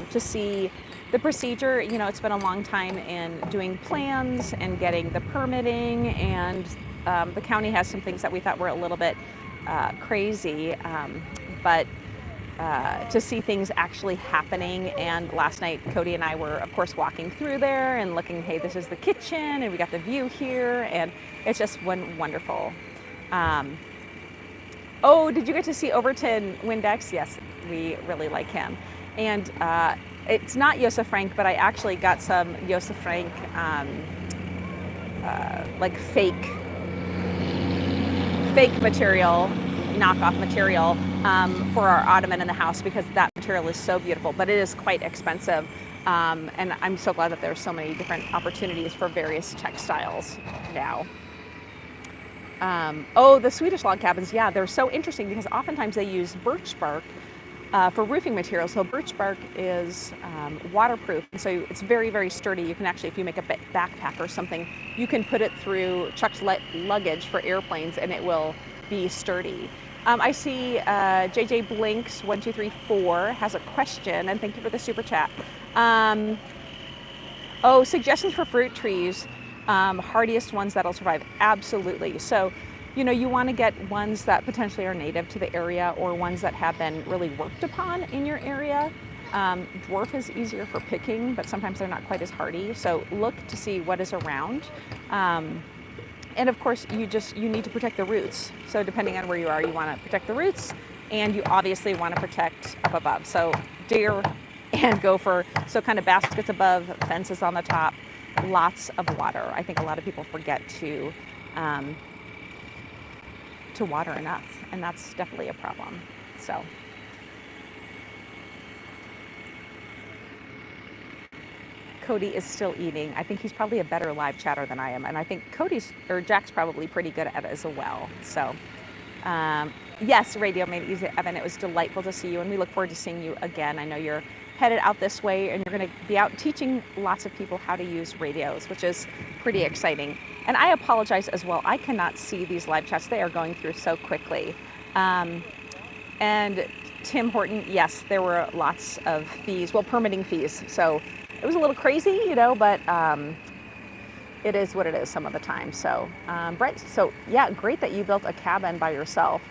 to see the procedure. You know, it's been a long time in doing plans and getting the permitting, and the county has some things that we thought were a little bit crazy, but to see things actually happening. And last night, Cody and I were, of course, walking through there and looking, hey, this is the kitchen, and we got the view here, and it's just wonderful. Oh, did you get to see Overton Windex? Yes, we really like him. And it's not Josef Frank, but I actually got some Josef Frank, like fake material, knockoff material for our ottoman in the house, because that material is so beautiful, but it is quite expensive. And I'm so glad that there's so many different opportunities for various textiles now. Oh, the Swedish log cabins, yeah, they're so interesting because oftentimes they use birch bark for roofing material. So birch bark is waterproof, and so it's very, very sturdy. You can actually, if you make a backpack or something, you can put it through Chuck's luggage for airplanes, and it will be sturdy. I see JJ Blinks 1234 has a question, and thank you for the super chat. Oh, suggestions for fruit trees. Hardiest ones that'll survive, absolutely. So, you know, you want to get ones that potentially are native to the area or ones that have been really worked upon in your area. Dwarf is easier for picking, but sometimes they're not quite as hardy. So look to see what is around. And of course, you need to protect the roots. So depending on where you are, you want to protect the roots, and you obviously want to protect up above. So deer and gopher, so kind of baskets above, fences on the top, lots of water. I think a lot of people forget to water enough, and that's definitely a problem. So. Cody is still eating. I think he's probably a better live chatter than I am, and I think Jack's probably pretty good at it as well. So, yes, radio made it easy, Evan. It was delightful to see you, and we look forward to seeing you again. I know you're headed out this way, and you're going to be out teaching lots of people how to use radios, which is pretty exciting. And I apologize as well. I cannot see these live chats. They are going through so quickly. And Tim Horton, yes, there were lots of fees, well, permitting fees. So it was a little crazy, you know, but it is what it is some of the time. So, Brett, so yeah, great that you built a cabin by yourself.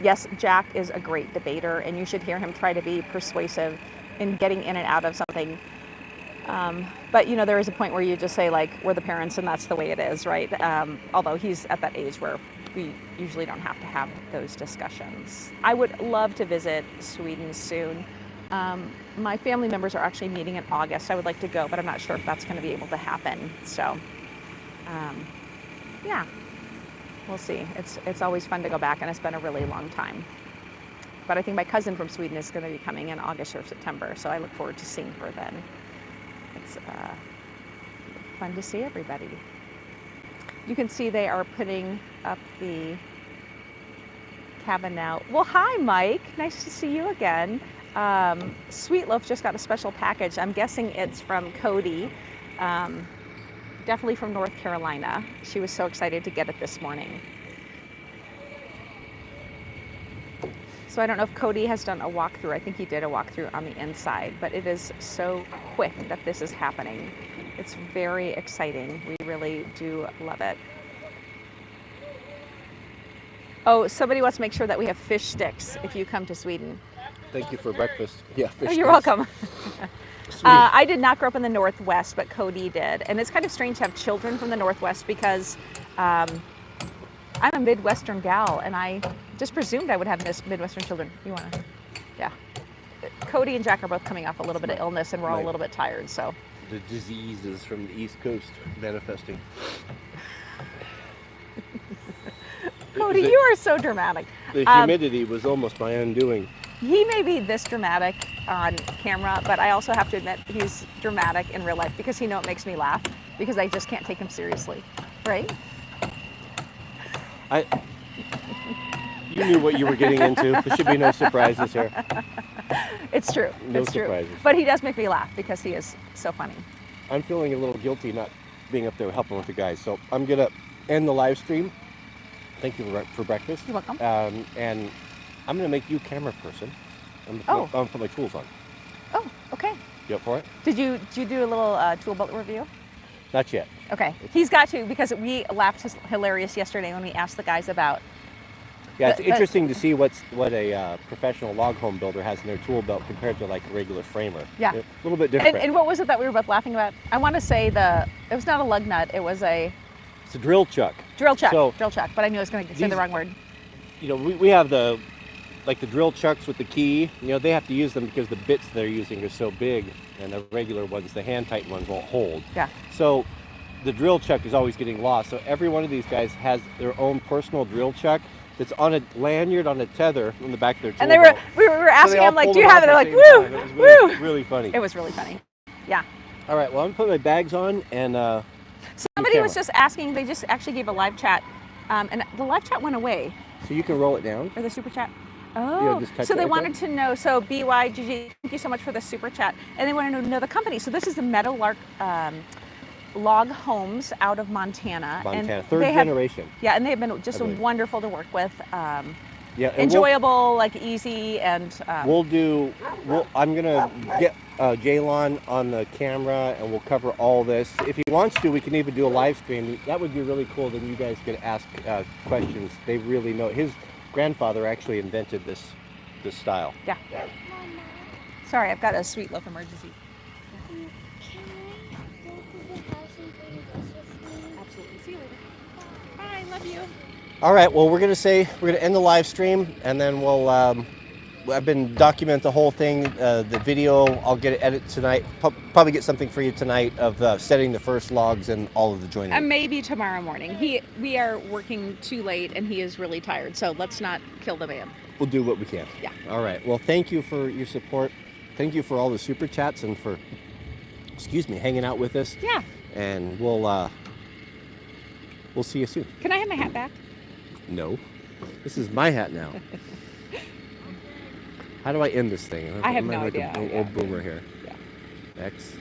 Yes, Jack is a great debater, and you should hear him try to be persuasive in getting in and out of something. But, you know, there is a point where you just say, like, we're the parents and that's the way it is, right? Although he's at that age where we usually don't have to have those discussions. I would love to visit Sweden soon. My family members are actually meeting in August. I would like to go, but I'm not sure if that's going to be able to happen. So, yeah, we'll see. It's always fun to go back, and it's been a really long time. But I think my cousin from Sweden is going to be coming in August or September, so I look forward to seeing her then. It's fun to see everybody. You can see they are putting up the cabin now. Well, hi, Mike. Nice to see you again. Sweet Loaf just got a special package. I'm guessing it's from Cody, definitely from North Carolina. She was so excited to get it this morning. So I don't know if Cody has done a walkthrough. I think he did a walkthrough on the inside, but it is so quick that this is happening. It's very exciting. We really do love it. Oh, somebody wants to make sure that we have fish sticks if you come to Sweden. Thank you for breakfast. Yeah, fish Oh, you're sticks. welcome. I did not grow up in the Northwest, but Cody did. And it's kind of strange to have children from the Northwest because I'm a Midwestern gal, and I just presumed I would have Midwestern children. You want to? Yeah. Cody and Jack are both coming off a little bit of illness, and we're all a little bit tired, so. The disease is from the East Coast manifesting. Cody, you are so dramatic. The humidity was almost my undoing. He may be this dramatic on camera, but I also have to admit he's dramatic in real life because it makes me laugh because I just can't take him seriously, right? You knew what you were getting into. There should be no surprises here. It's true. No it's surprises. True. But he does make me laugh because he is so funny. I'm feeling a little guilty not being up there helping with the guys, so I'm gonna end the live stream. Thank you for breakfast. You're welcome. And I'm gonna make you camera person. I'm gonna put my tools on. Oh, okay. You up for it? Did you do a little tool belt review? Not yet. Okay. He's got to, because we laughed hilarious yesterday when we asked the guys about. Yeah, it's interesting to see what a professional log home builder has in their tool belt compared to like a regular framer. Yeah. A little bit different. And what was it that we were both laughing about? I want to say it was not a lug nut. It was It's a drill chuck. Drill chuck. So, drill chuck. But I knew I was going to say the wrong word. You know, we have the drill chucks with the key. You know, they have to use them because the bits they're using are so big, and the regular ones, the hand tightened ones, won't hold. Yeah. So the drill chuck is always getting lost. So every one of these guys has their own personal drill chuck that's on a lanyard on a tether in the back of their tool And belt. we were asking all them, like, pulled do you it have it? off They're at like, the woo, same time. It was woo. really funny. It was really funny. Yeah. All right, well, I'm putting my bags on and Somebody was just asking, they just actually gave a live chat, and the live chat went away. So you can roll it down. Or the super chat. Oh, just touch so it they like wanted that? to know, so BYGG, thank you so much for the super chat. And they wanted to know the company. So this is the Meadowlark Log Homes out of Montana. Montana, And third they have- generation. Yeah, and they've been just I believe. wonderful to work with. Yeah, and enjoyable, like easy, and I'm gonna get Jaylon on the camera, and we'll cover all this. If he wants to, we can even do a live stream. That would be really cool. Then you guys could ask questions. They really know. His grandfather actually invented this style. yeah. Sorry, I've got a Sweet Loaf emergency. Can I go to the house and bring this with me? Absolutely. See you later. Bye. Love you. All right. Well, we're gonna end the live stream, and then we'll. I've been document the whole thing. The video, I'll get it edited tonight. Probably get something for you tonight of setting the first logs and all of the joinery. Maybe tomorrow morning. We are working too late, and he is really tired. So let's not kill the man. We'll do what we can. Yeah. All right. Well, thank you for your support. Thank you for all the super chats and for, hanging out with us. Yeah. And we'll see you soon. Can I have my hat back? No, this is my hat now. How do I end this thing? I have Am no like idea. An old boomer here. Yeah. X.